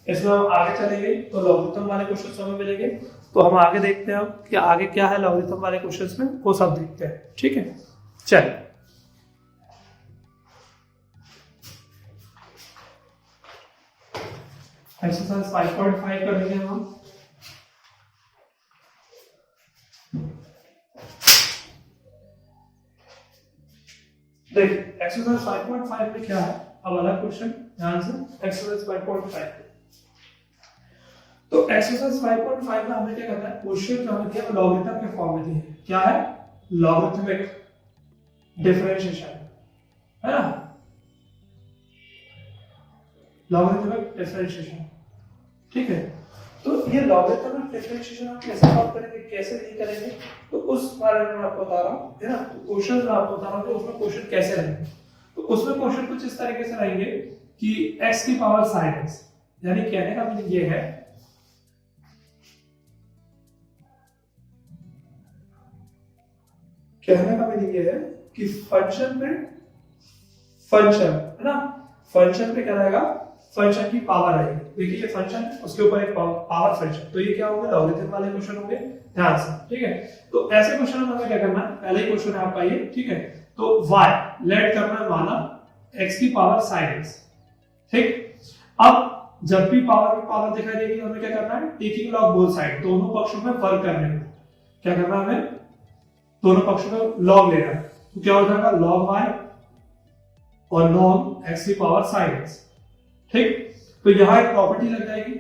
इसमें हम आगे चलेंगे तो लॉगरिथम वाले क्वेश्चंस हमें मिलेंगे, तो हम आगे देखते हैं कि आगे क्या है लॉगरिथम वाले क्वेश्चंस में, वो सब देखते हैं। ठीक है, चलिए एक्सरसाइज 5.5 करेंगे हम। देखिए एक्सरसाइज 5.5 में क्या है, अब वाला क्वेश्चन ध्यान से, एक्सरसाइज 5.5 एक्सरसाइज 5.5 में हमें क्या करना है, क्वेश्चन जो हमें दिया वो लॉगरिथम के फॉर्म में दिया है। क्या है? लॉगरिथमिक डिफरेंशिएशन, है ना, लॉगरिथमिक डिफरेंशिएशन। ठीक है, तो ये लॉगरिथमिक डिफरेंशिएशन हम कैसे सॉल्व करेंगे, कैसे नहीं करेंगे, तो उस बारे में मैं आपको बता रहा हूँ, है ना। तो क्वेश्चन मैं आपको बता रहा हूँ कि उसमें क्वेश्चन कैसे रहेंगे। तो उसमें क्वेश्चन कुछ इस तरीके से रहेंगे कि x की पावर sin x, यानी कहने का मीनिंग ये है कि फंक्शन है ना, फंक्शन पे क्या रहेगा, फंक्शन की पावर आएगी। देखिए ये फंक्शन, उसके ऊपर एक पावर फंक्शन, तो ये क्या होगा, लॉगरिथम वाले क्वेश्चन होंगे, ध्यान से। ठीक है, तो ऐसे क्वेश्चन में हमें क्या करना है, पहले ही क्वेश्चन है आपका ये। ठीक है, तो y लेट करना है माना x की पावर sin x। ठीक, अब जब भी पावर दिखाई देगी हमें क्या करना है, टेकिंग लॉग बोथ साइड, दोनों पक्षों में वर्ग करने में क्या करना है, हमें दोनों पक्षों में लॉग लेना है। तो क्या हो जाएगा, log y और log x की पावर sin x। ठीक, तो यहां एक प्रॉपर्टी लग जाएगी,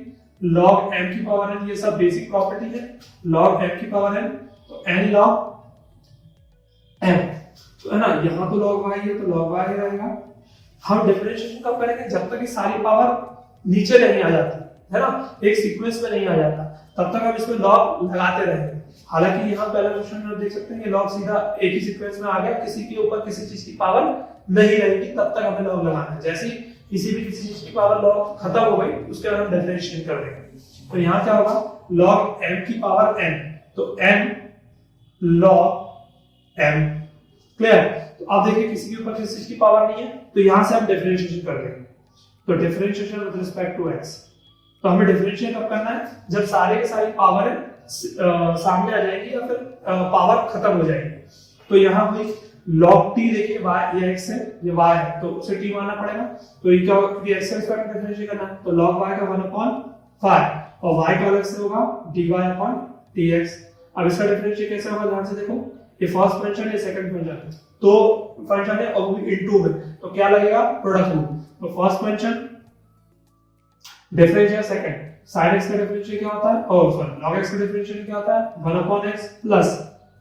log m की पावर n, ये सब बेसिक प्रॉपर्टी है, log m की पावर n, तो n log m, तो है ना, यहां तो log y है तो log y ही रहेगा। हम डिफरेंशिएशन कब करेंगे, जब तक ये सारी पावर नीचे नहीं आ जाती, है ना, एक सीक्वेंस में नहीं आ जाता, तब तक हम इसमें लॉग लगाते रहेंगे। हालांकि यहाँ पहले क्वेश्चन में देख सकते हैं कि लॉग सीधा एक ही सीक्वेंस में आ गया, किसी के ऊपर किसी चीज की पावर नहीं रहेगी, तब तक हमें लॉग लगाना है। जैसे ही किसी चीज की पावर लॉग खत्म हो गई, उसके बाद हम डिफरेंशिएट कर देंगे। तो यहाँ क्या होगा, log m की पावर n, तो n log m, क्लियर। तो आप देखिए किसी के ऊपर किसी चीज की पावर नहीं है, तो यहां से हम डिफरेंशिएशन कर देंगे। तो differentiation with respect to x, तो हमें डिफरेंशिएट कब करना है, जब सारे के सारी पावर सामने आ जाएगी या फिर पावर खत्म हो जाएगी। तो यहाँ हुई log t, देखिए y, ये x है, ये y है, तो उसे t मानना पड़ेगा। तो ये क्या होगा, क्योंकि x के रिस्पेक्ट में डिफरेंशिएट करना है, तो log y का 1/5 और y का अलग से होगा dy/dx। अब इसका डिफरेंशिएट कैसे होगा, ध्यान से देखो, ये फर्स्ट फंक्शन है, सेकंड फंक्शन, तो फंक्शन है और इनटू में, तो क्या लगेगा, प्रोडक्ट रूल। तो first function differentiate second, sin x का डिफरेंशिएट क्या होता है, और सॉरी log x का डिफरेंशिएट क्या होता है, 1/x plus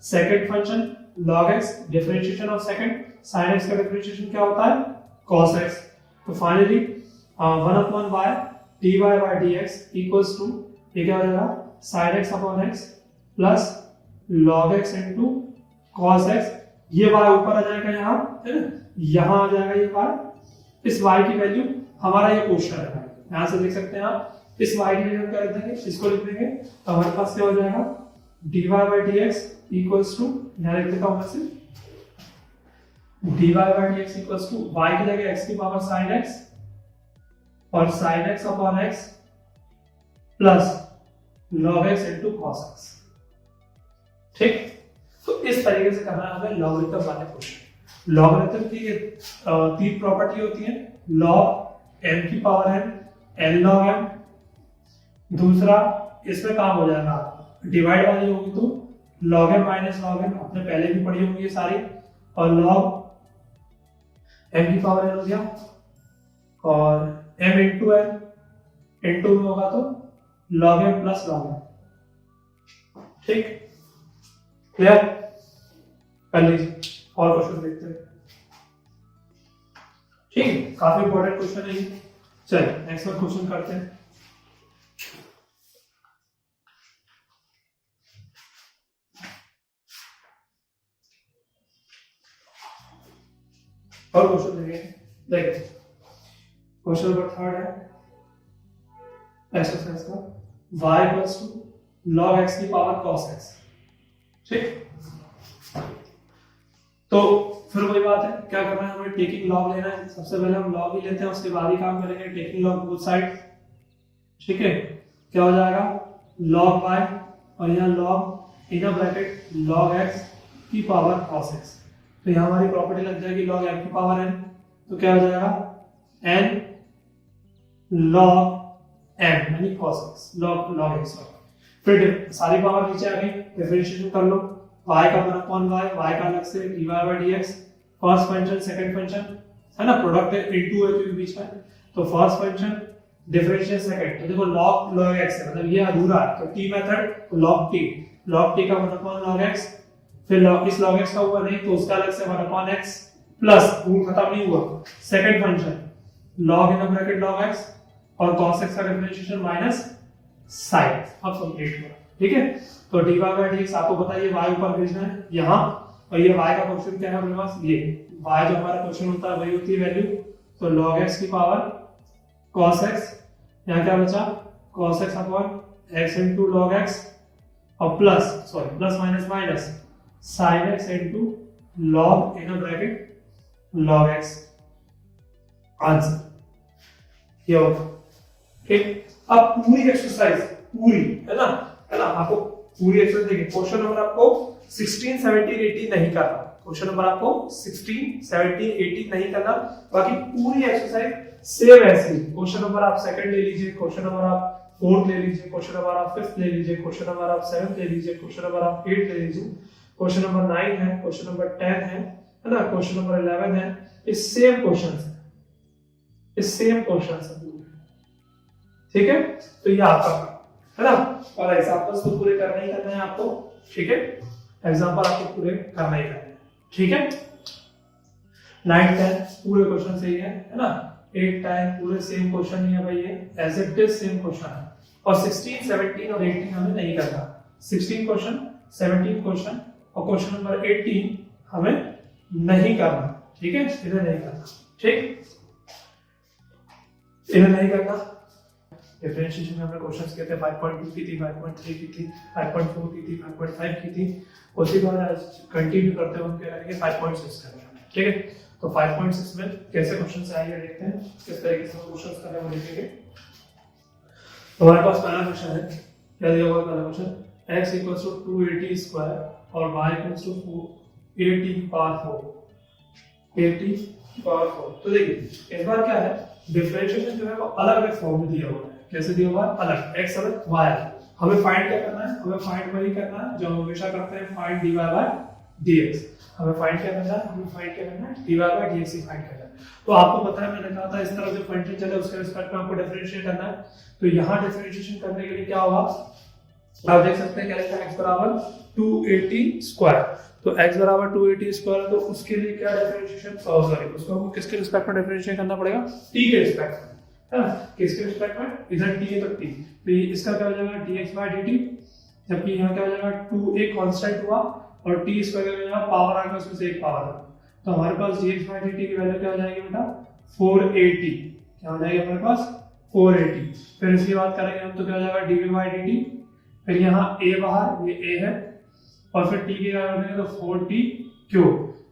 second function log x, differentiation of second sin x का डिफरेंशिएशन क्या होता है, cos x। तो finally 1/y dy/dx equals to, ये क्या हो जाएगा, sin x/x plus log x into cos x। ये y ऊपर आ जाएगा यहाँ, है ना, यहाँ आ जाएगा ये y, इस y की वैल्यू हमारा ये क्वेश्चन है, यहां से देख सकते हैं आप, इस y की वैल्यू क्या लिख देंगे, इसको लिख देंगे, तो हमारे पास क्या हो जाएगा, dy/dx इक्वल्स टू, यहां लिख देता हूं मैं सिर्फ, dy/dx इक्वल्स टू y की जगह x की पावर sin x और sin x/x plus log x into cos x। ठीक, तो इस तरीके से करना है हमें लॉगरिथम वाले क्वेश्चन। लॉगरिथम की तीन प्रॉपर्टी होती है, log m की पावर n, n log m, दूसरा इसमें काम हो जाएगा, डिवाइड वाली होगी तो log m minus log n, आपने पहले भी पढ़ी होंगी ये सारी, और log m की पावर n हो गया, और m इंटू n, इंटू में होगा तो log m plus log m। ठीक, क्लियर, कर लीजिए, और क्वेश्चन देखते हैं। ठीक, काफी इंपॉर्टेंट क्वेश्चन है ये। चलिए नेक्स्ट वन क्वेश्चन करते हैं। और क्वेश्चन देखिए क्वेश्चन नंबर 3 है एक्सरसाइज का, y equals to log x की पावर cos x। ठीक, तो फिर वही बात है, क्या करना है, हमें टेकिंग लॉग लेना है। सबसे पहले हम लॉग ही लेते हैं, उसके बाद ही काम करेंगे टेकिंग लॉग बोथ साइड। ठीक है, क्या हो जाएगा, log y और यहाँ log inner bracket log x की पावर cos x। तो यहाँ हमारी प्रॉपर्टी लग जाएगी log m की पावर n, तो क्या हो जाएगा, n log m यानी cos x, log x। फिर सारी पावर नीचे आ गई, डिफरेंशिएशन कर लो, y का 1/y, y का अलग से dy/dx, first function second function, है ना, प्रोडक्ट है, इनटू है क्योंकि बीच में, तो फर्स्ट फंक्शन डिफरेंशियल सेकंड, तो देखो log x है, मतलब ये अधूरा है, तो t मेथड log t का 1 log x, फिर इस log x का हुआ नहीं तो उसका अलग से 1 x प्लस रूल खत्म नहीं हुआ, second function log in bracket log x और cos x का डिफरेंशिएशन माइनस sin, अब कंप्लीट हुआ। ठीक है, तो dy by dx आपको पता है ये y ऊपर भेजना है यहाँ, और ये y का क्वेश्चन क्या है अपने पास, ये y जो हमारा क्वेश्चन होता है वही होती है वैल्यू, तो log x की पावर cos x, यहाँ क्या बचा cos x upon x into log x और plus minus sin x into log in bracket log x, answer ये होगा। ठीक, अब पूरी एक्सरसाइज पूरी है ना आपको पूरी एक्सरसाइज देखिए, क्वेश्चन नंबर आपको 16 17 18 नहीं करना, क्वेश्चन नंबर आपको 16 17 18 नहीं करना, बाकी पूरी एक्सरसाइज सेम ऐसी, क्वेश्चन नंबर आप सेकंड ले लीजिए, क्वेश्चन नंबर आप फोर्थ ले लीजिए, क्वेश्चन नंबर आप फिफ्थ ले लीजिए, क्वेश्चन नंबर आप सेवंथ ले लीजिए, क्वेश्चन नंबर आप 8 ले लीजिए, क्वेश्चन नंबर 9 है, क्वेश्चन नंबर 10 है ना, क्वेश्चन नंबर 11 है, ये सेम क्वेश्चंस है, ये सेम क्वेश्चंस है। ठीक है, तो ये आपका है ना, और एग्जांपल्स तो पूरे करना ही करना है आपको। ठीक है, एग्जांपल आपको पूरे करना ही करना है। ठीक है, 9 10 पूरे क्वेश्चन सही है ना, 8 10 पूरे सेम क्वेश्चन ही है भाई, ये as it is same question है, और 16 17 और 18 हमें नहीं करना, 16 क्वेश्चन 17 क्वेश्चन और क्वेश्चन नंबर 18 हमें नहीं करना। ठीक है, इन्हें नहीं करना, ठीक, इन्हें नहीं करना। डिफरेंशिएशन में हमने क्वेश्चंस किए थे, 5.2 की थी, 5.3 की थी, 5.4 की थी, 5.5 की थी, उसी को कंटिन्यू करते हुए हम कह रहे हैं 5.6 करना। ठीक है, तो 5.6 में कैसे क्वेश्चंस आएंगे देखते हैं, किस तरीके से क्वेश्चंस करने वो देखेंगे। तो हमारे पास पहला क्वेश्चन है, क्या दिया हुआ है पहला क्वेश्चन, x = 280 स्क्वायर और y = 80 की पावर 4, 80 की पावर 4। तो देखिए इस बार क्या है, डिफरेंशिएशन जो है वो अलग अलग फॉर्म में दिया हुआ है। कैसे दिया हुआ है, अलग, x अलग y अलग। हमें फाइंड क्या करना है, हमें फाइंड वही करना है जो हम हमेशा करते हैं, फाइंड dy by dx। हमें फाइंड क्या करना है, हमें फाइंड क्या करना है, dy by dx he find करना है। तो आपको पता है मैंने कहा था इस तरह जो फंक्शन चले उसके रिस्पेक्ट में आपको डिफरेंशिएट करना है, तो यहाँ डिफरेंशिएशन करने के लिए क्या होगा, आप देख सकते हैं क्या लिखा है, x = 280 स्क्वायर, तो x = 280 स्क्वायर, तो उसके लिए क्या डिफरेंशिएशन, सॉरी उसको हमको किसके रिस्पेक्ट में डिफरेंशिएट करना पड़ेगा, t के रिस्पेक्ट में, है ना, किसके रिस्पेक्ट में, इधर t है तो t, तो ये इसका क्या हो जाएगा dx/dt, जबकि यहाँ क्या हो जाएगा 2 एक कांस्टेंट हुआ और t स्क्वायर का जाएगा पावर आएगा उसमें से एक पावर है, तो हमारे पास dx/dt की वैल्यू क्या हो जाएगी बेटा 480, क्या हो जाएगी हमारे पास 480। फिर इसकी बात करेंगे हम तो क्या हो जाएगा dv/dt, फिर यहाँ a बाहर, ये a है, और फिर t की वैल्यू करेंगे तो 4t3,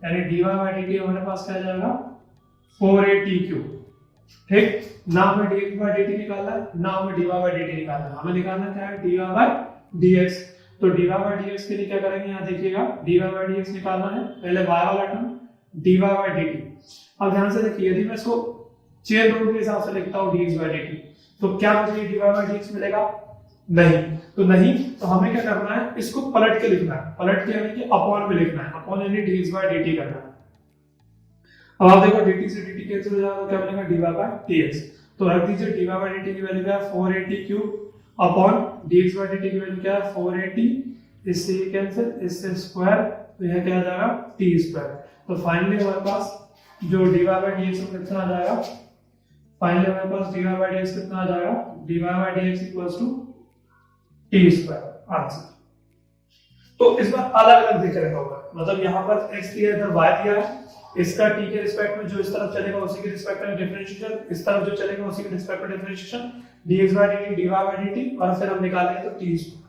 यानी dy/dt हमारे पास क्या आ जाएगा 480 क्यूब। ठीक, ना हमें dx/dt निकालना है, ना हमें dy/dt निकालना है, हमें निकालना क्या है dy/dx। तो dy/dx के लिए क्या करेंगे, यहाँ देखिएगा dy/dx निकालना है, पहले y वाला टर्म dy/dt। अब ध्यान से देखिए, यदि मैं इसको चेन रूल के हिसाब से लिखता हूँ dx/dt, तो क्या मुझे dy/dx मिलेगा, नहीं, तो नहीं, तो हमें क्या करना है, इसको पलट के लिखना है, पलट के यानी कि अपॉन में लिखना है, अपॉन यानी dx/dt करना है। अब आप देखो dt से dt कैंसिल हो जाएगा, क्या बनेगा dy/dx, तो रख दीजिए dy/dt की वैल्यू क्या है 480 क्यूब अपॉन dx/dt की वैल्यू क्या है 480, इससे ये कैंसिल, इससे स्क्वायर, तो यह क्या आ जाएगा t स्क्वायर। तो फाइनली हमारे पास जो dy/dx कितना आ जाएगा, फाइनली हमारे पास dy/dx कितना आ जाएगा, dy/dx = t स्क्वायर, आंसर। तो इस बार अलग अलग दिख रहा होगा, मतलब यहाँ पर x दिया है, इधर y दिया है, इसका t के रिस्पेक्ट में जो इस तरफ चलेगा उसी के रिस्पेक्ट में डिफरेंशिएशन, इस तरफ जो चलेगा उसी के रिस्पेक्ट में डिफरेंशिएशन, dx/dt dy/dt, और फिर हम निकालेंगे तो t स्क्वायर।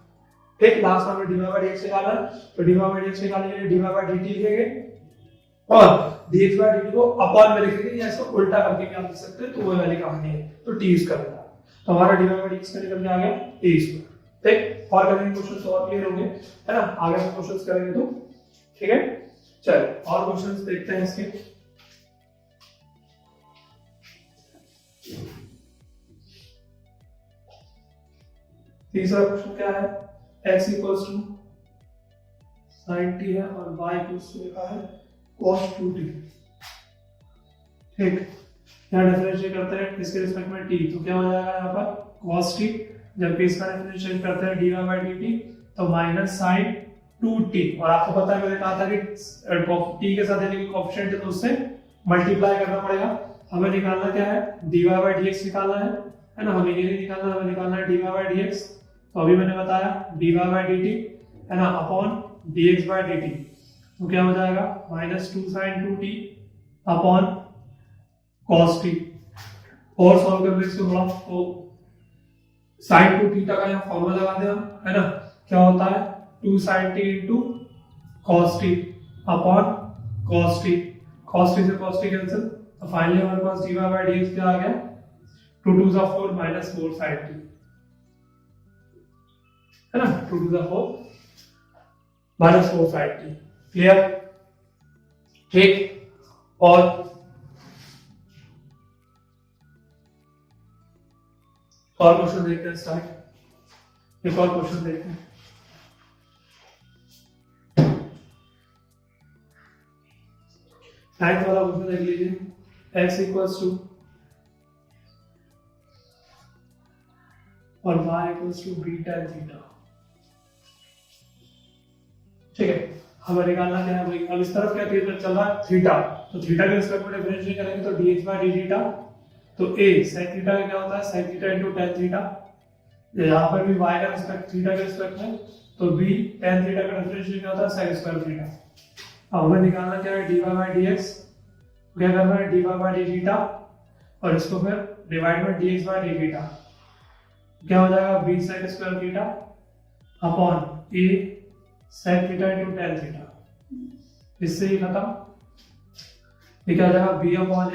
ठीक, लास्ट में हमें dy/dx निकालना है, तो dy/dx निकालने के लिए dy/dt लिखेंगे और dx/dt को अपॉन में लिखेंगे, या इसको उल्टा करके भी आप लिख सकते हैं, तो वो वाली कहानी है, तो t स्क्वायर। तो हमारा dy/dx का निकल के आ गया t स्क्वायर। ठीक, और करेंगे क्वेश्चंस और क्लियर होंगे, है ना, आगे से क्वेश्चंस करेंगे तो। ठीक है, चलो और क्वेश्चंस देखते हैं इसके। तीसरा क्वेश्चन क्या है, x = 90 है और y लिखा है cos 2t। ठीक, क्या डिफरेंशिएट करते हैं किसके रिस्पेक्ट में t, तो क्या हो जाएगा यहाँ पर cos t, जबकि इसका डिफरेंशिएट करते हैं dy by dt तो माइनस साइन 2t, और आपको पता है मैंने कहा था कि t के साथ यदि कोएफिशिएंट है तो उससे मल्टीप्लाई करना पड़ेगा। हमें निकालना क्या है, dy by dx निकालना है ना, हमें ये नहीं निकालना, हमें निकालना है dy by dx, तो अभी मैंने बताया dy by dt है ना अपॉन dx by dt, तो क्या हो जाएगा minus 2 sin 2t upon cos t, और सॉल्व कर ले इसको थोड़ा, तो sin 2t का यहाँ फॉर्मूला लगा दें हम, है ना, क्या होता है 2 sin t into cos t upon cos t, cos t से cos t कैंसिल, तो फाइनली हमारे पास dy by dx क्या आ गया 2 2 4 minus 4 sin t, है ना, 2 2 4 minus 4 sin t, क्लियर, ठीक। और क्वेश्चन देखते हैं स्टार्ट, एक और क्वेश्चन देखते हैं। नाइन्थ वाला क्वेश्चन देख लीजिए, x इक्वल्स टू और y equals to b tan theta, ठीक है। हमें निकालना क्या है भाई, अब इस तरफ क्या चल रहा है थीटा, तो थीटा के रिस्पेक्ट में डिफरेंशिएट करेंगे तो dx by d थीटा, तो a sin थीटा का क्या होता है sin theta into tan theta, यहाँ पर भी y का रिस्पेक्ट थीटा के रिस्पेक्ट में, तो b tan थीटा का डिफरेंशिएट क्या होता है sin स्क्वायर थीटा। अब हमें निकालना क्या है dy by dx, क्या करना है dy by d थीटा, और इसको फिर डिवाइड में dx by d थीटा, क्या हो जाएगा b sin square theta upon a sin theta into tan theta, इससे ही खत्म, ये क्या हो जाएगा b अपॉन a,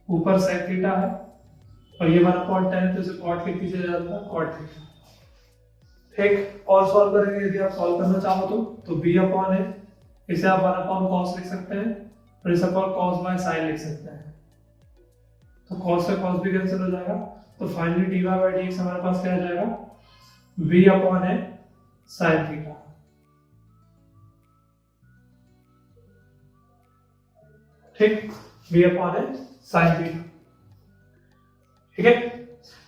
ऊपर sin थीटा है और ये 1/tan, तो इसे cot के पीछे जाता है cot थीटा, ठीक। और सॉल्व करेंगे, यदि आप सॉल्व करना चाहो तो b अपॉन a, इसे आप 1/cos लिख सकते हैं और इसे अपॉन cos by sin लिख सकते हैं, तो cos से cos भी कैंसिल हो जाएगा, तो फाइनली dy by dx हमारे पास क्या आ जाएगा b upon a sin theta, ठीक, b upon a sin theta, ठीक है।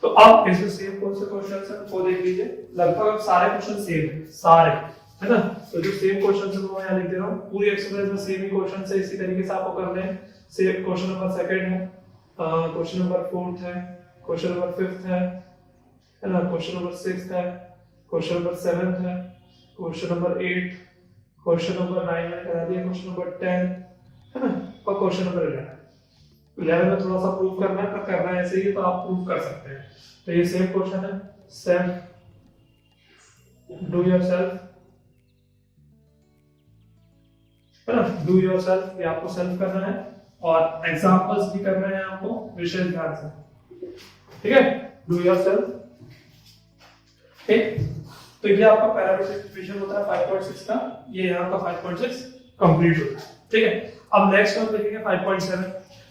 तो अब इसमें सेम कौन से क्वेश्चन है वो देख लीजिए, लगभग अब सारे क्वेश्चन सेम है, सारे, है ना, तो जो सेम क्वेश्चन है वो मैं यहाँ लिख दे रहा हूँ, पूरी एक्सरसाइज में सेम ही क्वेश्चन है, इसी तरीके से आपको करने हैं। सेम क्वेश्चन नंबर सेकंड है, क्वेश्चन नंबर फोर्थ है, क्वेश्चन नंबर फिफ्थ है ना, क्वेश्चन नंबर सिक्स्थ है, क्वेश्चन नंबर सेवेंथ है, क्वेश्चन नंबर 8, क्वेश्चन नंबर 9 मैंने करा दिया, क्वेश्चन नंबर 10 है ना, और क्वेश्चन नंबर 11 में थोड़ा सा प्रूव करना है, पर करना है ऐसे ही तो आप प्रूव कर सकते हैं। तो ये सेम क्वेश्चन है, सेल्फ डू योरसेल्फ, है ना, डू योरसेल्फ, ये आपको सेल्फ करना है और एग्जांपल्स भी करना है आपको विशेष ध्यान से, ठीक है, डू योरसेल्फ, ठीक। तो ये आपका पैरामीट्रिक इक्वेशन होता है 5.6 का, ये यहाँ का 5.6 कंप्लीट होता है, ठीक है। अब नेक्स्ट हम देखेंगे 5.7,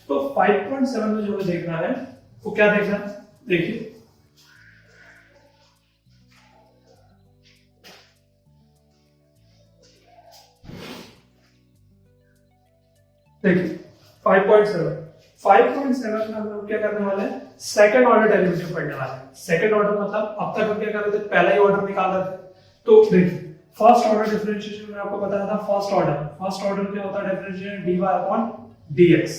तो 5.7 में जो हमें देखना है वो क्या देखना है, देखिए देखिए 5.7 में हम लोग क्या करने वाले हैं, सेकंड ऑर्डर डेरिवेटिव पढ़ने वाले हैं। सेकंड ऑर्डर मतलब अब तक हम क्या कर रहे थे, पहला ही ऑर्डर निकाल रहे थे, तो देखिए फर्स्ट ऑर्डर डिफरेंशिएशन में आपको बताया था, फर्स्ट ऑर्डर क्या होता है डिफरेंशिएशन dy अपॉन dx,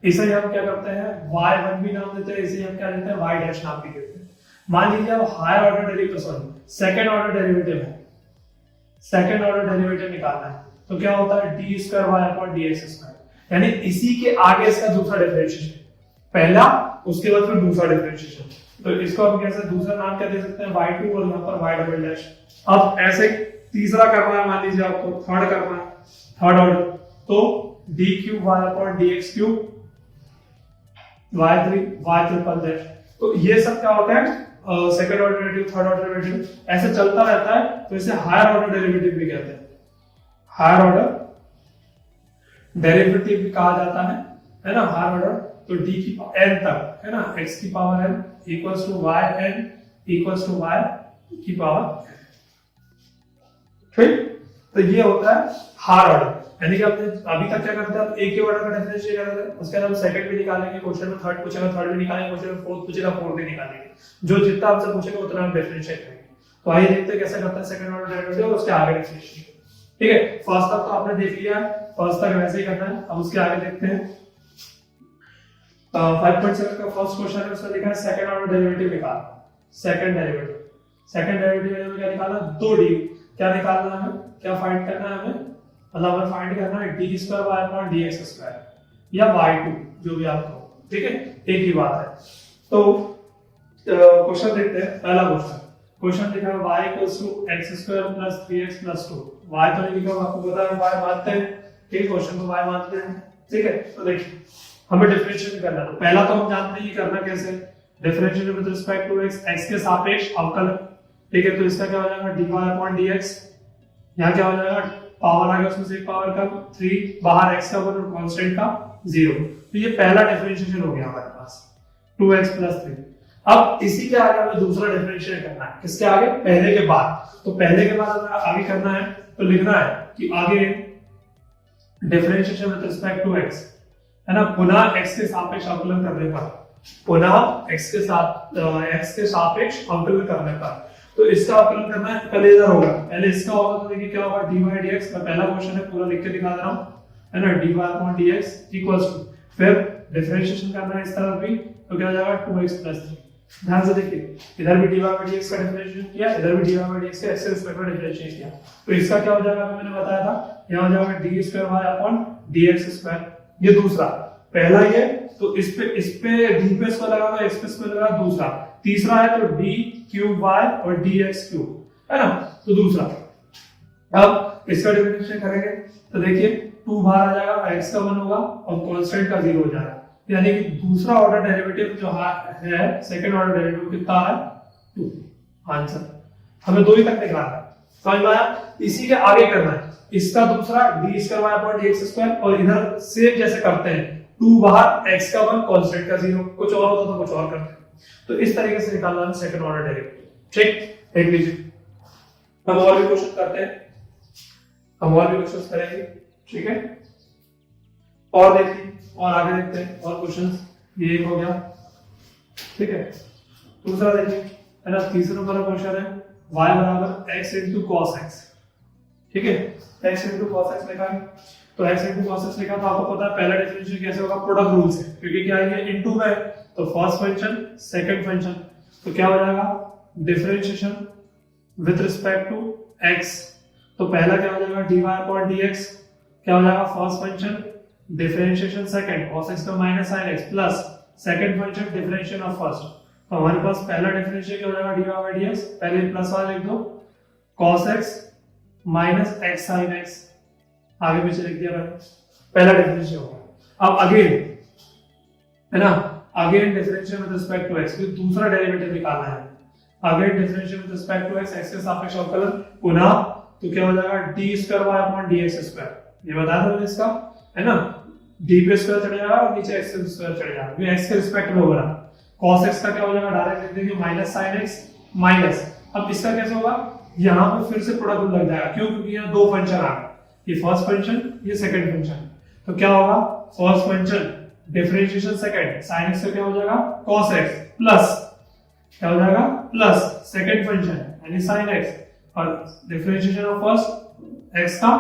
इसे हम क्या करते हैं y1 भी नाम देते हैं, इसे हम क्या देते हैं y डैश नाम भी देते हैं। मान लीजिए अब higher order derivative, sorry second order derivative है, सेकंड ऑर्डर डेरिवेटिव निकालना है, तो क्या होता है d square y upon dx square, यानी इसी के आगे इसका दूसरा डिफरेंशिएशन, पहला उसके बाद फिर दूसरा डिफरेंशिएशन, तो इसको हम कैसे दूसरा नाम क्या दे सकते हैं y2 और यहाँ पर y डबल डैश। अब ऐसे तीसरा करना है, मान लीजिए आपको थर्ड करना है, थर्ड ऑर्डर, तो d cube y upon dx cube y3 y triple dash, तो ये सब क्या होता है second order derivative, third order derivative, ऐसे चलता रहता है, तो इसे हायर ऑर्डर डेरिवेटिव भी कहते हैं, हायर ऑर्डर डेरिवेटिव भी कहा जाता है ना, हायर ऑर्डर, तो d की n तक, है ना, x की पावर n equals to y n equals to y की पावर, ठीक। तो ये होता है हार ऑर्डर, यानी कि आपने अभी तक क्या करते हैं, आप एक ही ऑर्डर का डिफरेंशिएट करते हैं, उसके बाद हम सेकंड भी निकालेंगे, क्वेश्चन में थर्ड पूछेगा थर्ड भी निकालेंगे, क्वेश्चन में फोर्थ पूछेगा फोर्थ भी निकालेंगे, जो जितना आपसे पूछेगा उतना हम डिफरेंशिएट करेंगे। तो आइए देखते हैं कैसे करता है सेकंड ऑर्डर डेरिवेटिव और उसके आगे डिफरेंशिएट। ठीक है, फर्स्ट तक तो आपने देख लिया, फर्स्ट तक वैसे ही करना है। अब उसके आगे देखते हैं 5.7 का फर्स्ट क्वेश्चन है, उसमें लिखा है सेकंड ऑर्डर डेरिवेटिव निकाल। सेकंड डेरिवेटिव क्या निकालना, 2d, क्या निकालना है, क्या फाइंड करना है हमें, मतलब हमें फाइंड करना है d square y upon dx square या y2, जो भी आप कहो, ठीक है, एक ही बात है। तो क्वेश्चन देखते हैं, पहला क्वेश्चन लिखा है y x square plus 3x plus 2। y तो नहीं लिखा, आपको पता है y मानते हैं, ठीक है, क्वेश्चन को y मानते हैं, ठीक है। तो देखिए हमें डिफरेंशिएट करना है, तो पहला तो हम जानते हैं करना कैसे, differentiate with respect to x के सापेक्ष अवकलन, ठीक है। तो इसका क्या हो जाएगा, dy अपॉन dx, यहाँ क्या हो जाएगा, पावर आ गया उसमें से एक पावर का 3, बाहर x का और कांस्टेंट का 0। तो ये पहला डिफरेंशिएशन हो गया हमारे पास 2x प्लस 3। अब इसी के आगे हमें दूसरा डिफरेंशिएट करना है, किसके आगे, पहले के बाद। तो पहले के बाद हमें आगे करना है, तो लिखना है कि आगे differentiation with respect to x, है ना, पुनः x के सापेक्ष अवकलन करने पर, पुनः x के सापेक्ष अवकलन करने पर। तो इसका अवकलन करना है, पहले इधर होगा, पहले इसका होगा, तो देखिए क्या होगा, dy dx, मैं पहला क्वेश्चन है पूरा लिख के दिखा दे रहा हूं, है ना, dy upon dx equals to, फिर डिफरेंशिएशन करना है इस तरफ भी, तो क्या हो जाएगा 2x प्लस 3। ध्यान से देखिए, इधर भी dy dx का डिफरेंशिएशन किया, इधर भी dy dx का x के रिस्पेक्ट में डिफरेंशिएशन किया, तो इसका क्या हो जाएगा, मैंने बताया था, यहां हो जाएगा d square y upon dx square. ये दूसरा, पहला ये, तो इस पे d पे स्क्वायर लगा, x पे स्क्वायर लगा, दूसरा। तीसरा है तो d क्यूब y और dx क्यूब, है ना, तो दूसरा। अब इसका डिफरेंशिएशन करेंगे, तो देखिए 2 बाहर आ जाएगा, x का 1 होगा और कांस्टेंट का 0 हो जाएगा, यानी कि दूसरा ऑर्डर डेरिवेटिव जो है, सेकंड ऑर्डर डेरिवेटिव कितना है, 2। आंसर हमें 2 ही तक निकालना है, समझ में आया। इसी के आगे करना है, इसका दूसरा d square y upon dx square, और इधर सेम जैसे करते हैं, 2 बाहर, x का 1 कांस्टेंट का 0, कुछ और होता तो कुछ और करते हैं। तो इस तरीके से निकालना है सेकंड ऑर्डर डेरिवेटिव, ठीक, देख लीजिए। हम और भी क्वेश्चन करते हैं, हम और भी क्वेश्चन करेंगे, ठीक है, और देखिए, और आगे देखते हैं और क्वेश्चंस। ये एक हो गया, ठीक है। दूसरा देखिए, है ना, तीसरा नंबर का क्वेश्चन है y बराबर x into cos x, ठीक है, x into cos x लिखा है, तो x into cos x लिखा, तो आपको पता है पहला डिफरेंशिएशन कैसे होगा, प्रोडक्ट रूल से, क्योंकि क्या है ये इनटू में, तो फर्स्ट फंक्शन सेकंड फंक्शन, तो क्या हो जाएगा, differentiation with respect to x, तो पहला क्या हो जाएगा, dy अपॉन dx, क्या हो जाएगा, first function differentiation second cos x का minus sin x plus second function differentiation of first. तो हमारे पास पहला डिफरेंशिएशन क्या हो जाएगा, dy बाय dx, पहले प्लस वाला लिख दो, cos x minus x sin x, आगे पीछे लिख दिया मैंने, पहला डिफरेंशिएशन होगा। अब अगेन, है ना, again differentiation with respect to x, फिर दूसरा डेरिवेटिव निकालना है, again differentiation with respect to x, x के सापेक्ष अवकलन पुनः, तो क्या हो जाएगा, d square y upon dx square, ये बताया था मैंने इसका, है ना, d पे स्क्वायर चढ़ जाएगा और नीचे x पे स्क्वायर चढ़ जाएगा, ये x के रिस्पेक्ट में होगा। cos x का क्या हो जाएगा, डायरेक्ट लिख देंगे माइनस sin x माइनस, अब इसका कैसे होगा, यहां पे फिर से प्रोडक्ट रूल लग जाएगा, क्यों, क्योंकि यहां दो फंक्शन आ गए, ये फर्स्ट फंक्शन, ये सेकंड फंक्शन, तो क्या होगा, first function differentiation second sin x का क्या हो जाएगा, cos x प्लस क्या हो जाएगा, प्लस सेकंड फंक्शन यानी sin x और डिफरेंशिएशन ऑफ फर्स्ट x का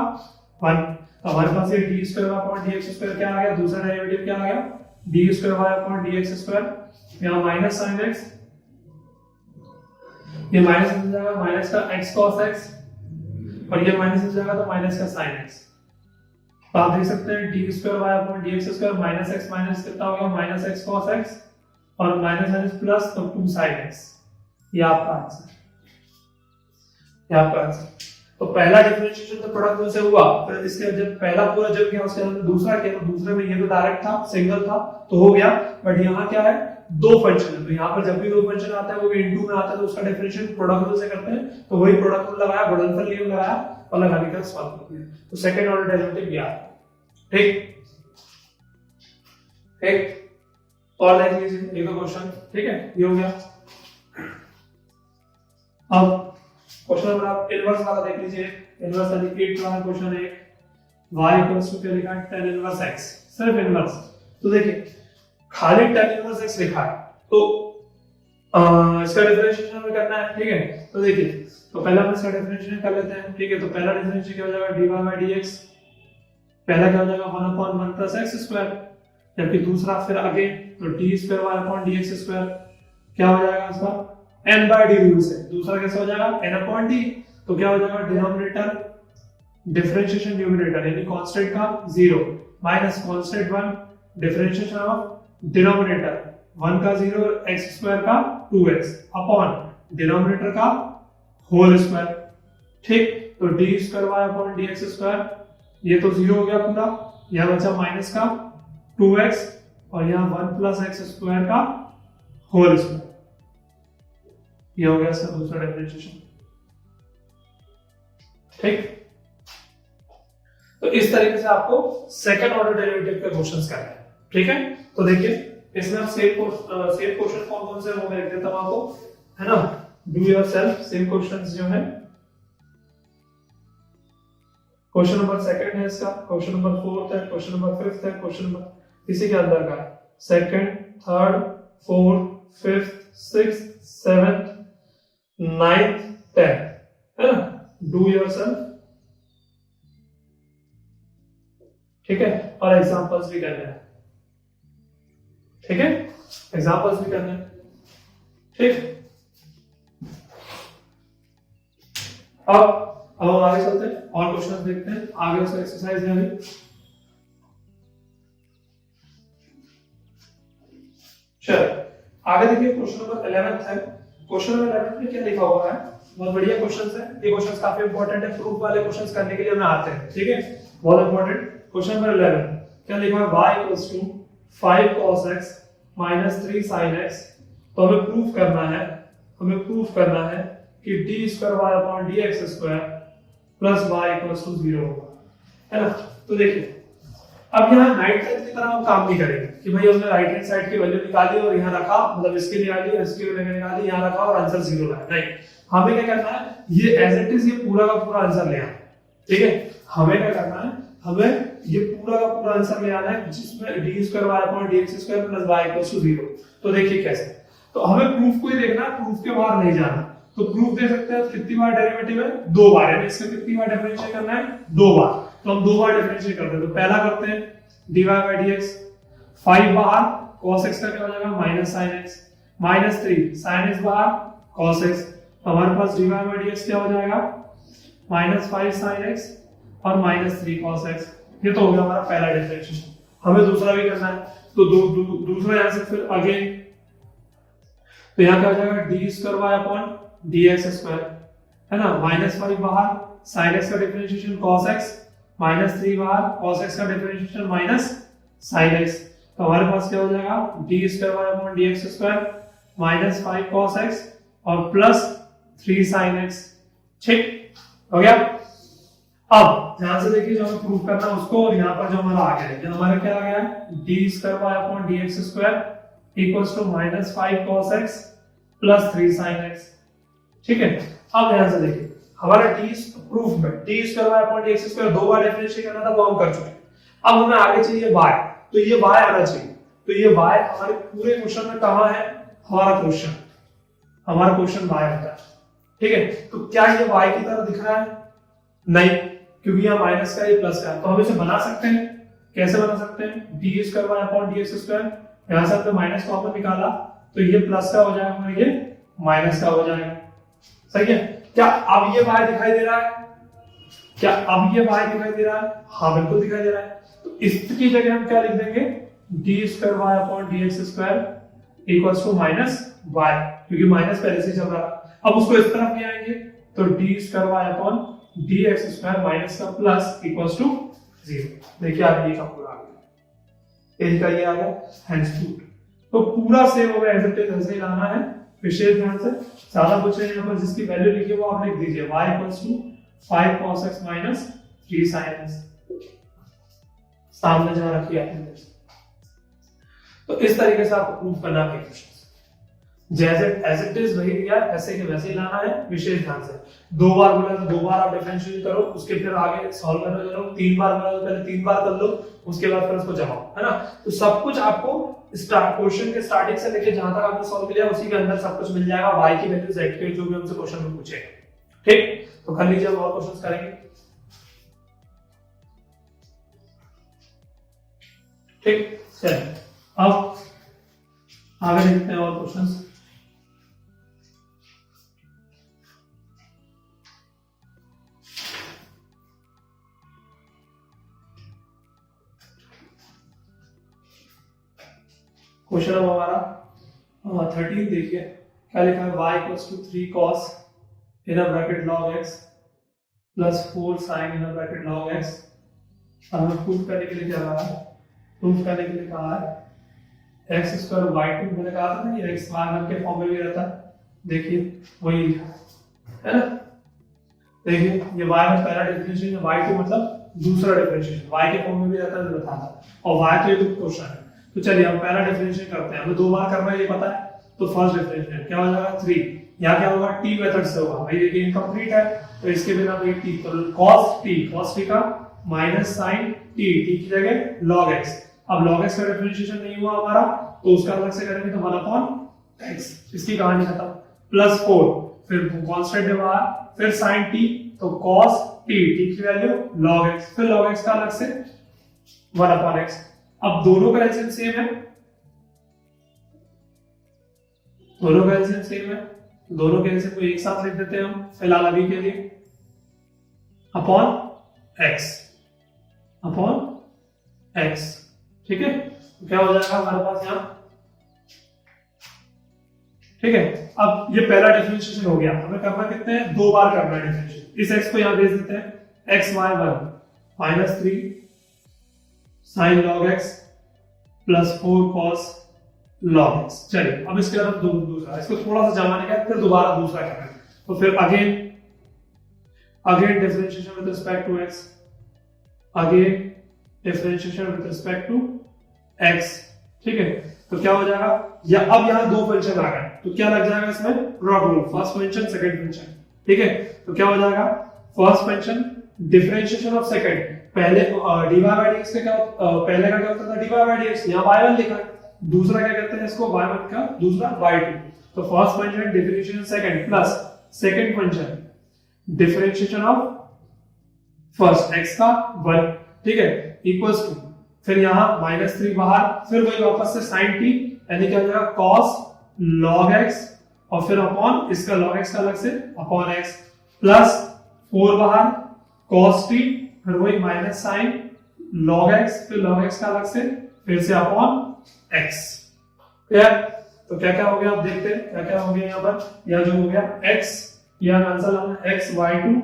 1। तो हमारे पास ये d square upon dx square क्या आ गया, दूसरा डेरिवेटिव क्या आ गया, d square y upon dx square, यहाँ माइनस sin x, ये माइनस हो जाएगा, माइनस का x cos x, और ये माइनस हो जाएगा तो माइनस का sin x। तो आप देख सकते हैं d square y upon dx square minus x minus कितना हो गया, माइनस x cos x, और माइनस sin प्लस तो 2 sin x, ये आपका आंसर, ये आपका आंसर। तो पहला डिफरेंशिएशन तो प्रोडक्ट रूल से हुआ, फिर इसके जब पहला पूरा जब किया, उसके बाद दूसरा किया, तो दूसरे में ये तो डायरेक्ट था, सिंगल था, तो हो गया, बट यहाँ क्या है, दो फंक्शन है, तो यहाँ पर जब भी दो फंक्शन आता है वो भी इनटू में आता है, तो उसका डिफरेंशिएशन प्रोडक्ट रूल से करते हैं, तो वही प्रोडक्ट रूल लगाया, गुणनफल नियम लगाया और लगाने का सॉल्व कर दिया, तो सेकंड ऑर्डर डेरिवेटिव गया, ठीक, ठीक, और देख लीजिए एक क्वेश्चन, ठीक है, ये हो गया। अब क्वेश्चन नंबर आप इनवर्स वाला देख लीजिए, इनवर्स वाली 8 वाला क्वेश्चन है, y इक्वल्स टू क्या लिखा है, tan इनवर्स x, सिर्फ इनवर्स। तो देखिए खाली tan इनवर्स x लिखा है, तो इसका डिफरेंशिएशन हमें करना है, ठीक है। तो देखिए तो पहला हम इसका डिफरेंशिएशन कर लेते हैं, ठीक है। तो पहला डिफरेंशिएशन क्या हो जाएगा, dy by dx, पहला क्या हो जाएगा 1/1 प्लस एक्स स्क्वायर, जबकि दूसरा फिर अगेन तो d square y upon dx square क्या हो जाएगा इसका n by d रूल से, दूसरा कैसे हो जाएगा n अपॉन d, तो क्या हो जाएगा डिनोमिनेटर डिफरेंशिएशन न्यूमरेटर यानी कांस्टेंट का 0 minus constant 1 differentiation of denominator 1 का 0 x स्क्वायर का 2x अपॉन डिनोमिनेटर का होल स्क्वायर, ठीक। तो d square y upon dx square ये तो 0 हो गया पूरा, यहां बचा माइनस का 2x और यहां 1 प्लस x स्क्वायर का होल स्क्वायर, ये हो गया इसका दूसरा डिफरेंशिएशन, ठीक। तो इस तरीके से आपको सेकंड ऑर्डर डेरिवेटिव के क्वेश्चंस करने हैं, ठीक है। तो देखिए इसमें आप सेम क्वेश्चन कौन से वो मैं लिख देता हूं आपको, है ना, डू योरसेल्फ सेम क्वेश्चंस जो है। क्वेश्चन नंबर सेकंड है इसका, क्वेश्चन नंबर फोर्थ है, क्वेश्चन नंबर फिफ्थ है, क्वेश्चन नंबर इसी के अंदर का है, second, third, fourth, fifth, sixth, seventh, ninth, 10, है ना, डू योरसेल्फ, ठीक है। और एग्जांपल्स भी करने हैं, ठीक है, एग्जांपल्स भी करने हैं, ठीक। अब हम आगे चलते हैं और क्वेश्चंस देखते हैं, आगे उसका एक्सरसाइज है अभी। चलो आगे देखिए क्वेश्चन नंबर 11 है। क्वेश्चन नंबर 11 में क्या लिखा हुआ है, बहुत बढ़िया क्वेश्चंस है, ये क्वेश्चंस काफी इंपॉर्टेंट है, प्रूफ वाले क्वेश्चंस करने के लिए हमें आते हैं, ठीक है, बहुत इंपॉर्टेंट। क्वेश्चन नंबर 11 क्या लिखा है, y equals to 5 cos x minus 3 sin x। तो हमें प्रूफ करना है कि d square y upon dx square plus y equals to 0 होगा, है ना। तो देखिए अब यहाँ राइट हैंड की तरह हम काम नहीं करेंगे कि भाई हमने राइट हैंड साइड की वैल्यू निकाली और यहाँ रखा, मतलब इसकी निकाली और इसकी वैल्यू निकाली, यहाँ रखा और आंसर 0 लाया, नहीं। हमें क्या करना है, ये एज इट इज ये पूरा का पूरा आंसर ले आना, ठीक है। हमें क्या करना है, हमें ये पूरा का पूरा आंसर ले आना है जिसमें d square y upon dx square plus y equals to 0। तो देखिए कैसे, तो हमें प्रूफ को ही देखना है, प्रूफ के बाहर नहीं जाना। तो प्रूफ दे सकते हैं कितनी बार डेरिवेटिव है, 2 बार, यानी इसका कितनी बार डिफरेंशिएट करना है, 2 बार। तो हम 2 बार डिफरेंशिएट करते हैं, तो पहला करते हैं dy by dx, 5 बाहर cos x का क्या हो जाएगा minus sin x, minus 3 sin x बाहर cos x, हमारे पास dy by dx क्या हो जाएगा माइनस 5 sin x और माइनस 3 cos x। ये तो हो गया हमारा पहला डिफरेंशिएशन। हमें दूसरा भी करना है, तो दूसरा यहां से फिर अगेन, तो यहां क्या हो जाएगा d square y upon dx square, है ना, माइनस 5 बाहर sin x का डिफरेंशिएशन cos x, माइनस 3 बाहर cos x का डिफरेंशिएशन माइनस sin x। तो हमारे पास क्या हो जाएगा d square y upon dx square minus 5 cos x और प्लस 3 sin x, ठीक हो गया। अब ध्यान से देखिए जो हमें प्रूफ करना है उसको, और यहाँ पर जो हमारा आ गया है, जो हमारा क्या आ गया है d square y upon dx square equals to minus 5 cos x plus 3 sin x, ठीक है। अब ध्यान से देखिए हमारा d प्रूफ में d square y upon dx square 2 बार डिफरेंशिएट करना था, वो हम कर चुके हैं। अब हमें आगे चाहिए y, तो ये y आना चाहिए। तो ये y हमारे पूरे क्वेश्चन में कहां है, हमारा क्वेश्चन y होता है, ठीक है। तो क्या ये y की तरह दिख रहा है, नहीं, क्योंकि यहाँ माइनस का ये प्लस का है। तो हम इसे बना सकते हैं, कैसे बना सकते हैं, d square y upon dx square, यहां से हमने माइनस कॉमन निकाला तो ये प्लस का हो जाएगा और ये माइनस का हो जाएगा, सही है। क्या अब ये y दिखाई दे रहा है, क्या अब ये y दिखाई दे रहा है, हाँ बिल्कुल दिखाई दे रहा है। तो इसकी जगह हम क्या लिख देंगे, d square y upon dx square equals to minus y, क्योंकि माइनस पहले से चल रहा है। अब उसको इस तरफ ले आएंगे तो d square y upon dx square minus का प्लस इक्वल्स टू 0। देखिए आप ये का पूरा आ गया, एज का ये आ गया, हेंस प्रूव्ड। तो पूरा सेम होगा, एज इट इज ऐसे ही लाना है, विशेष ध्यान से। ज्यादा कुछ नहीं, यहाँ पर जिसकी वैल्यू लिखी है वो आप लिख दीजिए, y equals to 5 cos x minus 3 sin x, सामने जहां रखी आपने। तो इस तरीके से आपको प्रूव करना है क्वेश्चन। जैसे एज इट इज वही दिया ऐसे के वैसे ही लाना है, विशेष ध्यान से। 2 बार बोला तो 2 बार आप डिफरेंशिएट करो, उसके फिर आगे सॉल्व करने जाओ। 3 बार बोला तो पहले 3 बार कर लो, उसके बाद फिर उसको जमाओ, है ना। तो सब कुछ आपको स्टार्ट क्वेश्चन के स्टार्टिंग से लेके जहां तक आपने सॉल्व किया उसी के अंदर सब कुछ मिल जाएगा, y की वैल्यू z की जो भी हमसे क्वेश्चन में पूछे। ठीक, तो कर लीजिए, और क्वेश्चंस करेंगे। ठीक, चलिए अब आगे देखते हैं और क्वेश्चंस। क्वेश्चन अब हमारा 13 देखिए, क्या लिखा है, y equals to 3 cos in a bracket log x plus 4 sin in a bracket log x। अब हमें प्रूफ करने के लिए क्या कहा है, प्रूफ करने के लिए कहा है x स्क्वायर y2, मैंने कहा था ना ये x y1 के फॉर्म में भी रहता है, देखिए वही है ना। देखिए ये y1 पहला डिफरेंशिएशन, y2 मतलब दूसरा डिफरेंशिएशन, y के फॉर्म में भी रहता है, बताना, और y तो ये क्वेश्चन है। तो चलिए हम पहला डिफरेंशिएट करते हैं, हमें 2 बार करना है ये पता है, तो फर्स्ट डिफरेंशिएट क्या हो जाएगा 3, यहाँ क्या होगा t मेथड से होगा, भाई ये इनकम्प्लीट है तो इसके बिना भी t, तो cos t का माइनस sin t की जगह log x। अब log x का डिफरेंशिएशन नहीं हुआ हमारा तो उसका अलग से करेंगे तो 1/x, इसकी कहानी खत्म, प्लस 4 फिर कांस्टेंट है बाहर, फिर sin t तो cos t की वैल्यू log x, फिर log x का अलग से 1/x। अब दोनों का एलसीएम सेम है, दोनों का एलसीएम सेम है, दोनों के एलसीएम को एक साथ लिख देते हैं हम फिलहाल अभी के लिए, अपॉन x। ठीक है, तो क्या हो जाएगा हमारे पास यहाँ, ठीक है। अब ये पहला डिफरेंशिएशन हो गया, हमें करना कितने हैं, 2 बार करना है डिफरेंशिएशन। इस x को यहाँ भेज देते हैं, xy1 minus 3 sin log x plus 4 cos log x। चलिए अब इसके बाद दूसरा, इसको थोड़ा सा जमाने का फिर दोबारा दूसरा करना है, तो फिर again differentiation with respect to x, again differentiation with respect to x। ठीक है, तो क्या हो जाएगा, या अब यहाँ 2 फंक्शन आ गए तो क्या लग जाएगा इसमें, product rule, first function second function. ठीक है, तो क्या हो जाएगा, first function differentiation of second, पहले dy by dx का क्या, पहले का क्या होता था dy by dx, यहाँ y1 लिखा है, दूसरा क्या कहते हैं इसको y1 का, दूसरा y2। तो first function differentiation second plus second function differentiation of first x का 1, ठीक है, इक्वल्स टू, फिर यहाँ -3 बाहर, फिर वही वापस से sin t, यानी क्या हो जाएगा cos log x, और फिर अपॉन इसका log x का अलग से अपॉन x, प्लस 4 बाहर cos t, फिर वही माइनस साइन log x, फिर log x का अलग से, फिर से अपॉन x। क्लियर, तो क्या क्या हो गया आप देखते हैं, क्या क्या हो गया यहाँ पर, यह जो हो गया x, यह आंसर लाना x y2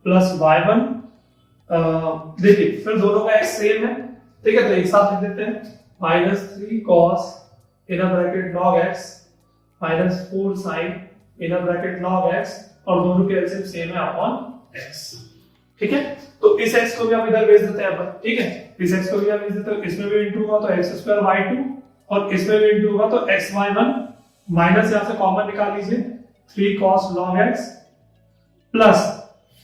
प्लस y1, देखिए फिर दोनों का x सेम है, ठीक है, तो एक साथ लिख देते हैं, -3 cos in a bracket log x minus 4 sin in a bracket log x, और दोनों के एलसीएम सेम है अपॉन x। ठीक है, तो इस x को भी हम इधर भेज देते हैं अपन, ठीक है, इस x को भी हम भेज देते हैं, इसमें भी इंटू होगा तो x स्क्वायर y2, और इसमें भी इंटू होगा तो xy1, माइनस यहां से कॉमन निकाल लीजिए, 3 cos log x plus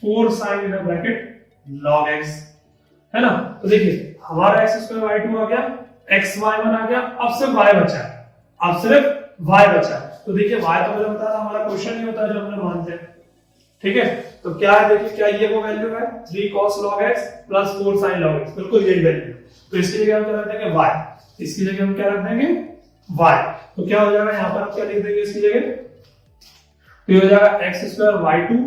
4 sin in bracket log x, है ना। तो देखिए हमारा x स्क्वायर y2 आ गया, xy1 आ गया, अब सिर्फ y बचा है, अब सिर्फ y बचा है। तो देखिए y तो मैंने बताया था हमारा क्वेश्चन ही होता है जो हमने मानते हैं, ठीक है, तो क्या है, देखिए क्या ये वो वैल्यू है 3 cos log x plus 4 sin log x, बिल्कुल यही वैल्यू। तो इसकी जगह हम क्या रख देंगे y, इसकी जगह हम क्या रख देंगे y, तो क्या हो जाएगा यहाँ पर हम क्या लिख देंगे इसकी जगह, तो ये हो जाएगा x square y2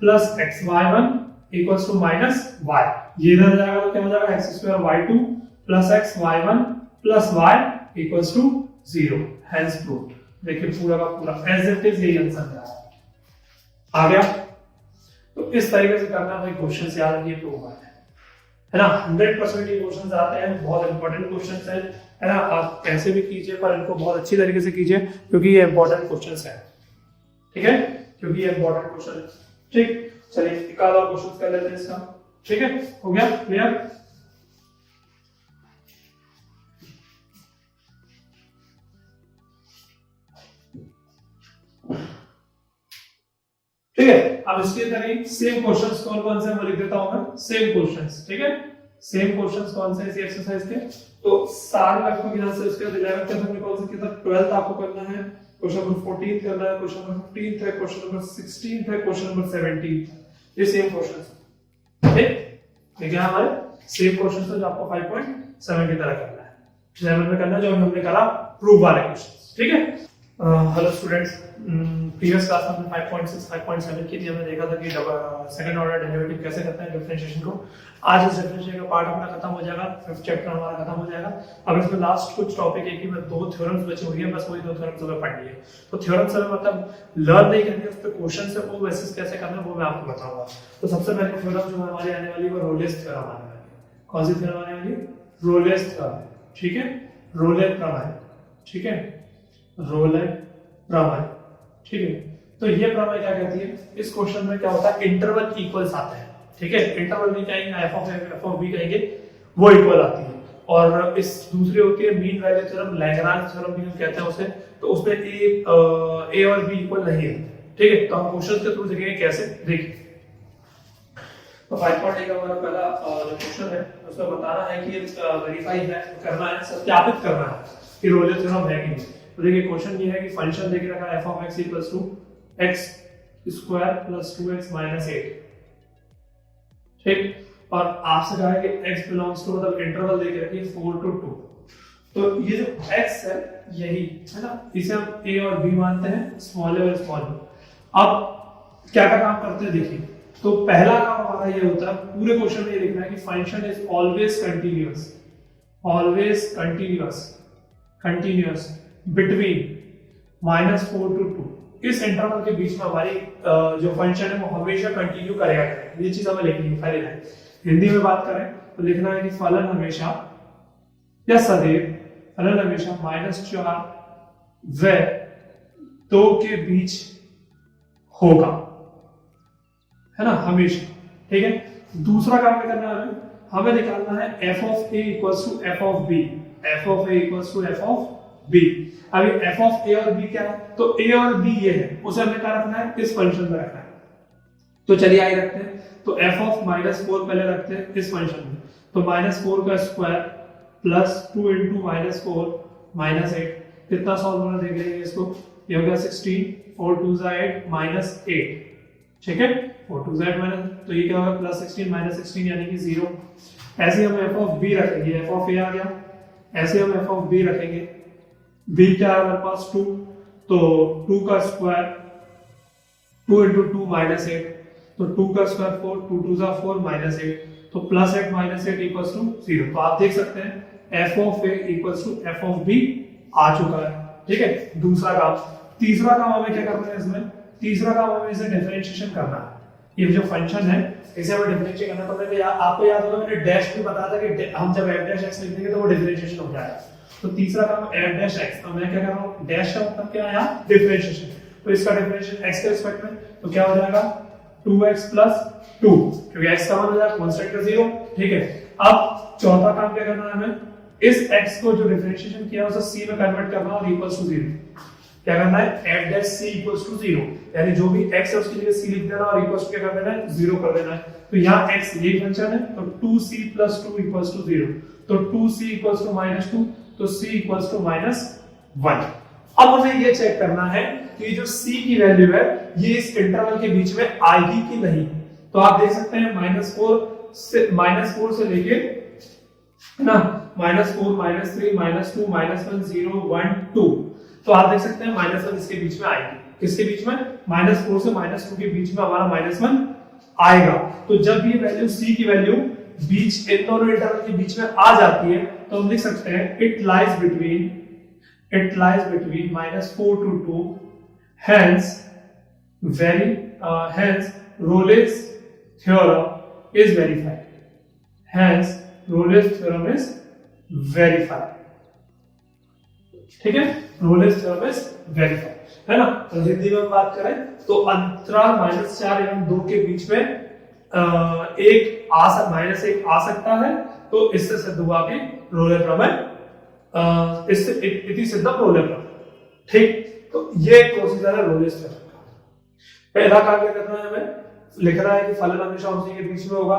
plus xy1 equals to minus y, ये इधर जाएगा तो क्या हो जाएगा x square y2 plus xy1 plus y equals to 0, hence proved. देखिए पूरा का पूरा एज इट इज यही आंसर आ गया। तो इस तरीके से करना, भाई क्वेश्चन याद रखिए, प्रूव है ना, 100% ये क्वेश्चन आते हैं, बहुत इंपॉर्टेंट क्वेश्चन है ना। आप कैसे भी कीजिए पर इनको बहुत अच्छी तरीके से कीजिए क्योंकि ये इंपॉर्टेंट क्वेश्चन है, ठीक है, क्योंकि ये इंपॉर्टेंट क्वेश्चन है। ठीक, चलिए एक आधा क्वेश्चन कर लेते हैं इसका, ठीक है, हो गया क्लियर। अब इसके तरह सेम क्वेश्चंस कौन से मैं लिख देता हूं मैं, सेम क्वेश्चंस, ठीक है, सेम क्वेश्चंस कौन से इसी एक्सरसाइज के, तो सारे लगभग यहां से उसके 11th के हमने कौन सा किया था, 12th आपको करना है, क्वेश्चन नंबर 14 करना है, क्वेश्चन नंबर 15 है, क्वेश्चन नंबर 16 है, क्वेश्चन नंबर 17, ये सेम क्वेश्चंस, ठीक, ठीक है, हमारे सेम क्वेश्चंस है जो आपको 5.7 की तरह करना है, 11 में करना है जो हमने करा प्रूव वाले क्वेश्चंस, ठीक है। हेलो स्टूडेंट्स, प्रीवियस क्लास में 5.6 5.7 के लिए हमने देखा था कि सेकंड ऑर्डर डेरिवेटिव कैसे करते हैं डिफरेंशिएशन को। आज इस डिफरेंशिएशन का पार्ट अपना खत्म हो जाएगा, 5th चैप्टर हमारा खत्म हो जाएगा। अब इसमें लास्ट कुछ टॉपिक है कि मैं 2 थ्योरम्स बचे हुए हैं, बस वही 2 थ्योरम्स हमें पढ़नी है। तो थ्योरम्स हमें मतलब लर्न नहीं करनी है, उस पे क्वेश्चन से वो बेसिस कैसे करना है वो मैं आपको बताऊंगा। तो सबसे पहले थ्योरम जो हमारी आने वाली है वो रोलेस थ्योरम आने वाली है। कौन सी थ्योरम आने वाली है? रोलेस थ्योरम, ठीक है, रोले प्रमेय, ठीक है, रोले प्रमेय, ठीक है। तो ये प्रमेय क्या कहती है, इस क्वेश्चन में क्या होता है, इंटरवल इक्वल्स आते हैं, ठीक है, इंटरवल में क्या आएंगे, f of a f of b कहेंगे, वो इक्वल आती है। और इस दूसरी होती है mean value theorem, Lagrange theorem भी हम कहते हैं उसे, तो उसमें a और b इक्वल नहीं है, ठीक है। तो हम क्वेश्चन के थ्रू देखेंगे कैसे, देखिए। तो 5.1 का हमारा पहला जो क्वेश्चन है उसमें बताना है कि वेरीफाई है, करना है, सत्यापित करना है कि रोले थ्योरम है कि नहीं। तो देखिए क्वेश्चन ये है कि फंक्शन देके रखा है f of x equals to x square plus 2x minus 8, ठीक, और आपसे कहा है कि x belongs to मतलब इंटरवल देके रखिए 4 to 2। तो ये जो x है यही है ना, इसे हम a और b मानते हैं, स्मॉल a और स्मॉल b। अब क्या क्या काम करते हैं देखिए। तो पहला काम हमारा ये होता है, पूरे क्वेश्चन में ये लिखना है कि function is always continuous, always continuous, continuous between -4 to 2। इस इंटरवल के बीच में हमारी जो फंक्शन है वो हमेशा कंटिन्यू करेगा, ये चीज हमें लिखनी है पहले है। हिंदी में बात करें तो लिखना है कि फलन हमेशा या सदैव, फलन हमेशा -4 व 2 के बीच होगा, है ना, हमेशा, ठीक है। दूसरा काम क्या करना है, हमें निकालना है f of a equals to f of b, f of a equals to f of b। अभी f of a और b क्या है, तो a और b ये है, उसे हमें क्या रखना है, इस फंक्शन में रखना है। तो चलिए आगे रखते हैं, तो f of -4 पहले रखते हैं इस फंक्शन में, तो -4 का स्क्वायर प्लस 2 into -4 -8, कितना सॉल्व होना देख लेंगे इसको, ये हो गया 16, 4 2 8 -8, ठीक है, 4 2 8 माइनस, तो ये क्या होगा +16 -16 यानी कि 0। ऐसे हम f of b रखेंगे, f of a आ गया, ऐसे हम f of b रखेंगे, b क्या है हमारे पास 2, तो 2 का स्क्वायर 2 into 2 -8, तो 2 का स्क्वायर 4, 2 2 4 -8, तो +8 -8 इक्वल्स टू 0। तो आप देख सकते हैं f of a equals to f of b आ चुका है, ठीक है। दूसरा काम, तीसरा काम हमें क्या करना है इसमें, तीसरा काम हमें इसे डिफरेंशिएशन करना है। ये जो फंक्शन है इसे हमें डिफरेंशिएट करना पड़ता है। आपको याद होगा मैंने डैश भी बताया था कि हम जब f' लिख देंगे तो वो डिफरेंशिएशन हो जाएगा। तो तीसरा काम f', तो मैं क्या कर रहा हूं, डैश का मतलब क्या है यहाँ, डिफरेंशिएशन। तो इसका डिफरेंशिएशन x के रिस्पेक्ट में, तो क्या हो जाएगा 2x + 2, क्योंकि x का मान हो जाएगा कांस्टेंट का 0, ठीक है। अब चौथा काम क्या करना है हमें, इस x को जो डिफरेंशिएशन किया उसे c में कन्वर्ट करना और इक्वल्स टू 0। क्या करना है, f' इक्वल्स टू 0, यानी जो भी x है उसकी जगह c लिख देना और इक्वल्स टू क्या कर देना है, 0 कर देना है। तो यहाँ x ये फंक्शन है, तो 2c + 2 इक्वल्स टू 0, तो 2c इक्वल्स टू -2, तो c इक्वल्स टू -1। अब हमें ये चेक करना है कि जो c की वैल्यू है ये इस इंटरवल के बीच में आएगी कि नहीं। तो आप देख सकते हैं -4 से लेके ना -4 -3 -2 -1 0 1 2, तो आप देख सकते हैं -1 इसके बीच में आएगी। किसके बीच में, -4 से -2 के बीच में हमारा -1 आएगा। तो जब ये वैल्यू c की वैल्यू बीच इन दोनों इंटरवल के बीच में आ जाती है तो हम लिख सकते हैं it lies between -4 to 2, hence Rolle's theorem is verified, hence Rolle's theorem is verified, ठीक है, Rolle's theorem is verified, है ना। तो हिंदी में बात करें तो अंतराल -4 एवं 2 के बीच में -1 आ सकता है, तो इससे सिद्ध हुआ कि रोले प्रमेय, इससे इति सिद्धम रोले प्रमेय, ठीक। तो ये प्रोसीजर है रोलेस थ्योरम का। पहला काम क्या करना है, हमें लिखना है कि फलन हमेशा उसी के बीच में होगा।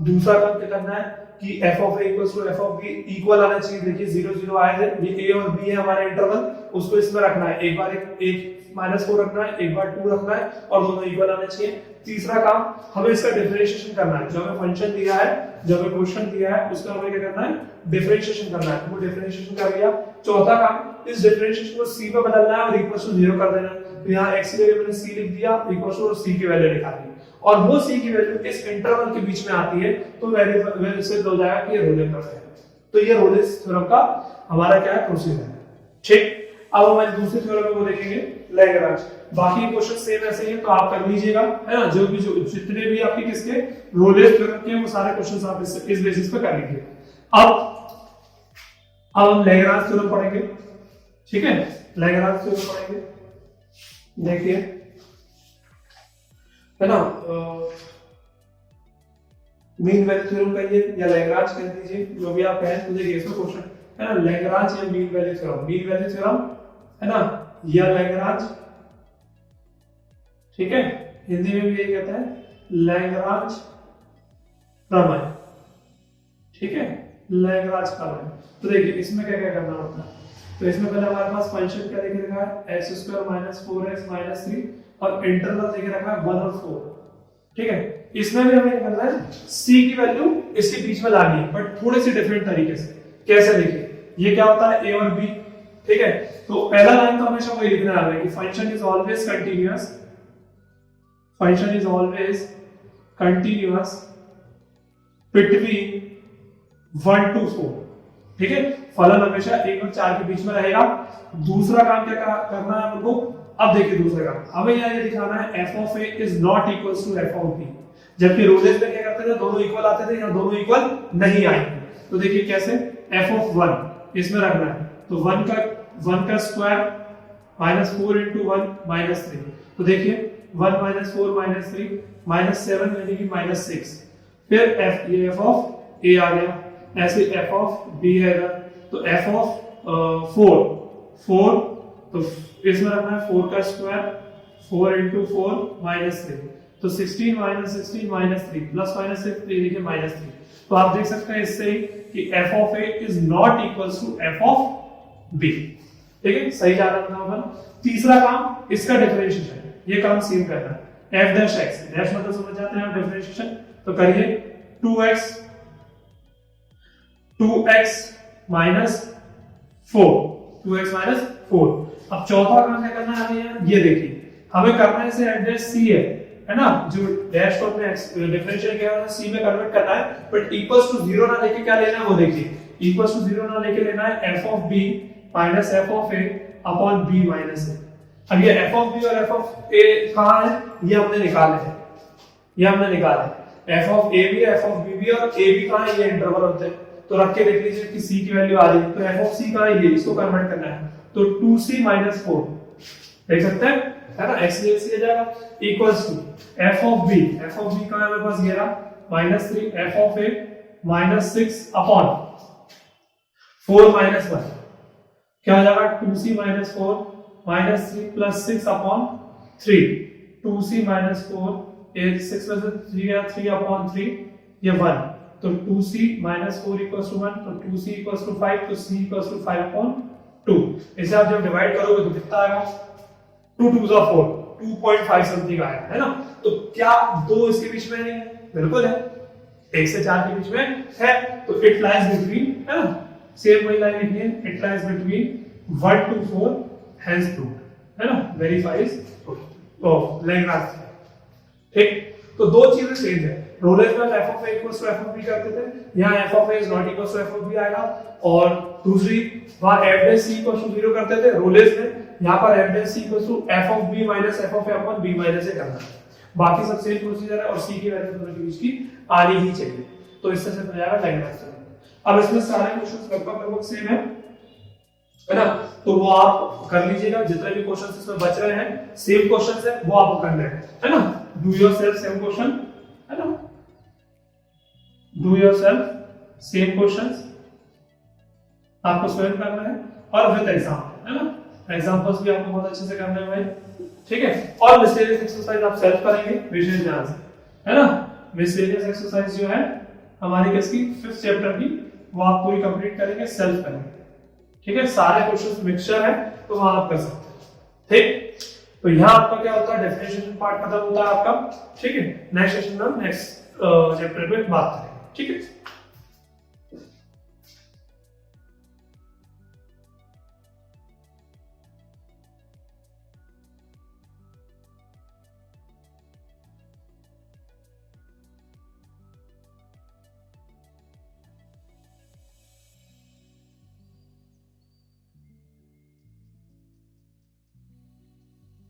दूसरा काम क्या करना है कि f of a equals to f of b equal आना चाहिए। देखिए 0 0 आए हैं, ये a और b है हमारा इंटरवल, उसको इसमें रखना है। एक बार एक -4 रखना है, एक बार 2 रखना है और दोनों इक्वल आने चाहिए। तीसरा काम हमें इसका डिफरेंशिएशन करना है। जो हमें फंक्शन दिया है, जो हमें क्वेश्चन दिया है, उसका हमें क्या करना है, डिफरेंशिएशन करना है। वो डिफरेंशिएशन कर लिया। चौथा काम इस डिफरेंशिएशन को c में बदलना है और इक्वल टू 0 कर देना है। तो यहाँ x की जगह मैंने c लिख दिया, इक्वल टू c की वैल्यू निकाली और वो c की वैल्यू इस इंटरवल के बीच में आती है, तो वैल्यू सिद्ध हो जाएगा कि ये रोले प्रमेय है। तो ये रोलेस थ्योरम का हमारा क्या है, प्रोसीजर है। ठीक, अब हमारी दूसरी थ्योरम में वो देखेंगे लैग्रांज। बाकी क्वेश्चन सेम ऐसे ही है, तो आप कर लीजिएगा, है ना। जो जितने भी आपके किसके रोलेस थ्योरम के, वो सारे क्वेश्चंस आप इस बेसिस पे कर लीजिए। अब हम लैग्रांज थ्योरम पढ़ेंगे, ठीक है। लैग्रांज थ्योरम पढ़ेंगे, देखिए, है ना। मीन वैल्यू थ्योरम कहिए या लैग्रांज कह दीजिए, जो भी आप कहें। मुझे ये क्वेश्चन है ना, लैग्रांज या mean value theorem, mean value theorem है ना, या लैग्रांज, ठीक है। हिंदी में भी यही कहते हैं लैग्रांज प्रमेय, ठीक है, लैग्रांज प्रमेय। तो देखिए इसमें क्या क्या करना होता है। तो इसमें पहले हमारे पास फंक्शन क्या देखे रखा है, x² - 4x - 3 और इंटरवल देखे रखा है 1 और 4, ठीक है। इसमें भी हमें क्या करना है, c की वैल्यू इसके बीच में लानी है, बट थोड़े से डिफरेंट तरीके से। कैसे, देखिए ये क्या होता है, a और b, ठीक है। तो पहला लाइन तो हमेशा वही लिखना है कि function is always continuous, function is always continuous between 1 to 4, ठीक है। फलन हमेशा 1 और 4 के बीच में रहेगा। दूसरा काम क्या करना है हमको, अब देखिए दूसरा काम हमें यहाँ ये दिखाना है f of a is not equals to f of b। जबकि रोलेस में क्या करते थे, दोनों इक्वल आते थे, यहाँ दोनों इक्वल नहीं आएंगे। तो देखिए कैसे, f of 1 इसमें रखना है, तो 1 का स्क्वायर -4 into 1 - 3। तो देखिए 1 - 4 - 3 -7 यानी कि -6। फिर ये f of a आ गया, ऐसे f of b है इधर, तो f of 4 तो इसमें रखना है 4 का स्क्वायर 4 into 4 -3। तो 16 - 16 - 3 प्लस माइनस से देखिए -3। तो आप देख सकते हैं इससे कि f of a is not equals to f of b, ठीक है। सही जा रहा था अपन। तीसरा काम इसका डिफरेंशिएशन, ये काम सेम करना है। f dash x, डैश मतलब समझ जाते हैं आप डिफरेंशिएशन, तो करिए 2x -4। अब चौथा काम क्या करना है हमें, ये देखिए हमें करना है, इसे एड्रेस c है ना, जो डैश को अपने डिफरेंशियल किया है c में कन्वर्ट करना है, बट इक्वल्स टू 0 ना लेके क्या लेना है, वो देखिए इक्वल्स टू 0 ना लेके लेना है f of b minus f of a upon b minus a। अब ये f of b और f of a कहां है, ये हमने निकाले हैं, f of a भी, f of b भी, और a भी कहां है, ये इंटरवल होते हैं। तो रख के देख लीजिए कि c की वैल्यू आ रही है, तो f of c कहां है, ये इसको कन्वर्ट करना है, तो 2c - 4 देख सकते हैं, है ना। x से c आ जाएगा equals to f of b कहां है मेरे पास, ये रहा -3 f of a -6 अपॉन 4 - 1 क्या हो जाएगा, 2c - 4 -3 प्लस 6 अपॉन 3, 2c - 4 ये 6 में से 3 गया, 3 अपॉन 3 ये 1, तो 2c - 4 इक्वल्स टू 1, तो 2c इक्वल्स टू 5, तो c इक्वल्स टू 5 अपॉन 2। इसे आप जब डिवाइड करोगे तो कितना आएगा, 2 2 4 2.5 समथिंग आएगा, है ना। तो क्या 2 इसके बीच में नहीं है, बिल्कुल है, 1 से 4 के बीच में है, तो इट लाइज बिटवीन, है ना। सेम वही लाइन लिखनी है, it lies between 1 to 4 hence proved, है ना, वेरीफाइज ऑफ लैग्रांज, ठीक। तो दो चीजें सेम है, रोलेस में f of a equals to f of b करते थे, यहाँ f of a is not equals to f of b आएगा, और दूसरी वहां f dash c equals to 0 करते थे रोलेस में, यहाँ पर f dash c equals to f of b minus f of a upon b minus a करना है। बाकी सब सेम प्रोसीजर है, और c की वैल्यू दोनों के बीच की आनी ही चाहिए, तो इससे सिर्फ हो जाएगा लैग्रांज थ्योरम। अब इसमें सारे क्वेश्चंस लगभग सेम है ना, तो वो आप कर लीजिएगा। जितने भी क्वेश्चंस इसमें बच रहे हैं सेम क्वेश्चंस है, वो आपको करने हैं, है ना। डू योरसेल्फ सेम क्वेश्चन, है ना, डू योरसेल्फ सेम क्वेश्चंस आपको स्वयं करना है, और विद एग्जाम्पल, है ना, एग्जांपल्स भी आपको बहुत अच्छे से करने हैं भाई, ठीक है। और मिसलेनियस एक्सरसाइज आप सेल्फ करेंगे विशेष ध्यान से, है ना। मिसलेनियस एक्सरसाइज जो है हमारी किसकी 5th चैप्टर की, वो आप पूरी कंप्लीट करेंगे, सेल्फ करेंगे, ठीक है। सारे क्वेश्चंस मिक्सचर है तो वहां आप कर सकते हैं, ठीक। तो यहाँ आपका क्या होता है, डेफिनेशन पार्ट खत्म होता है आपका, ठीक है। नेक्स्ट सेशन में नेक्स्ट चैप्टर में बात करेंगे, ठीक है।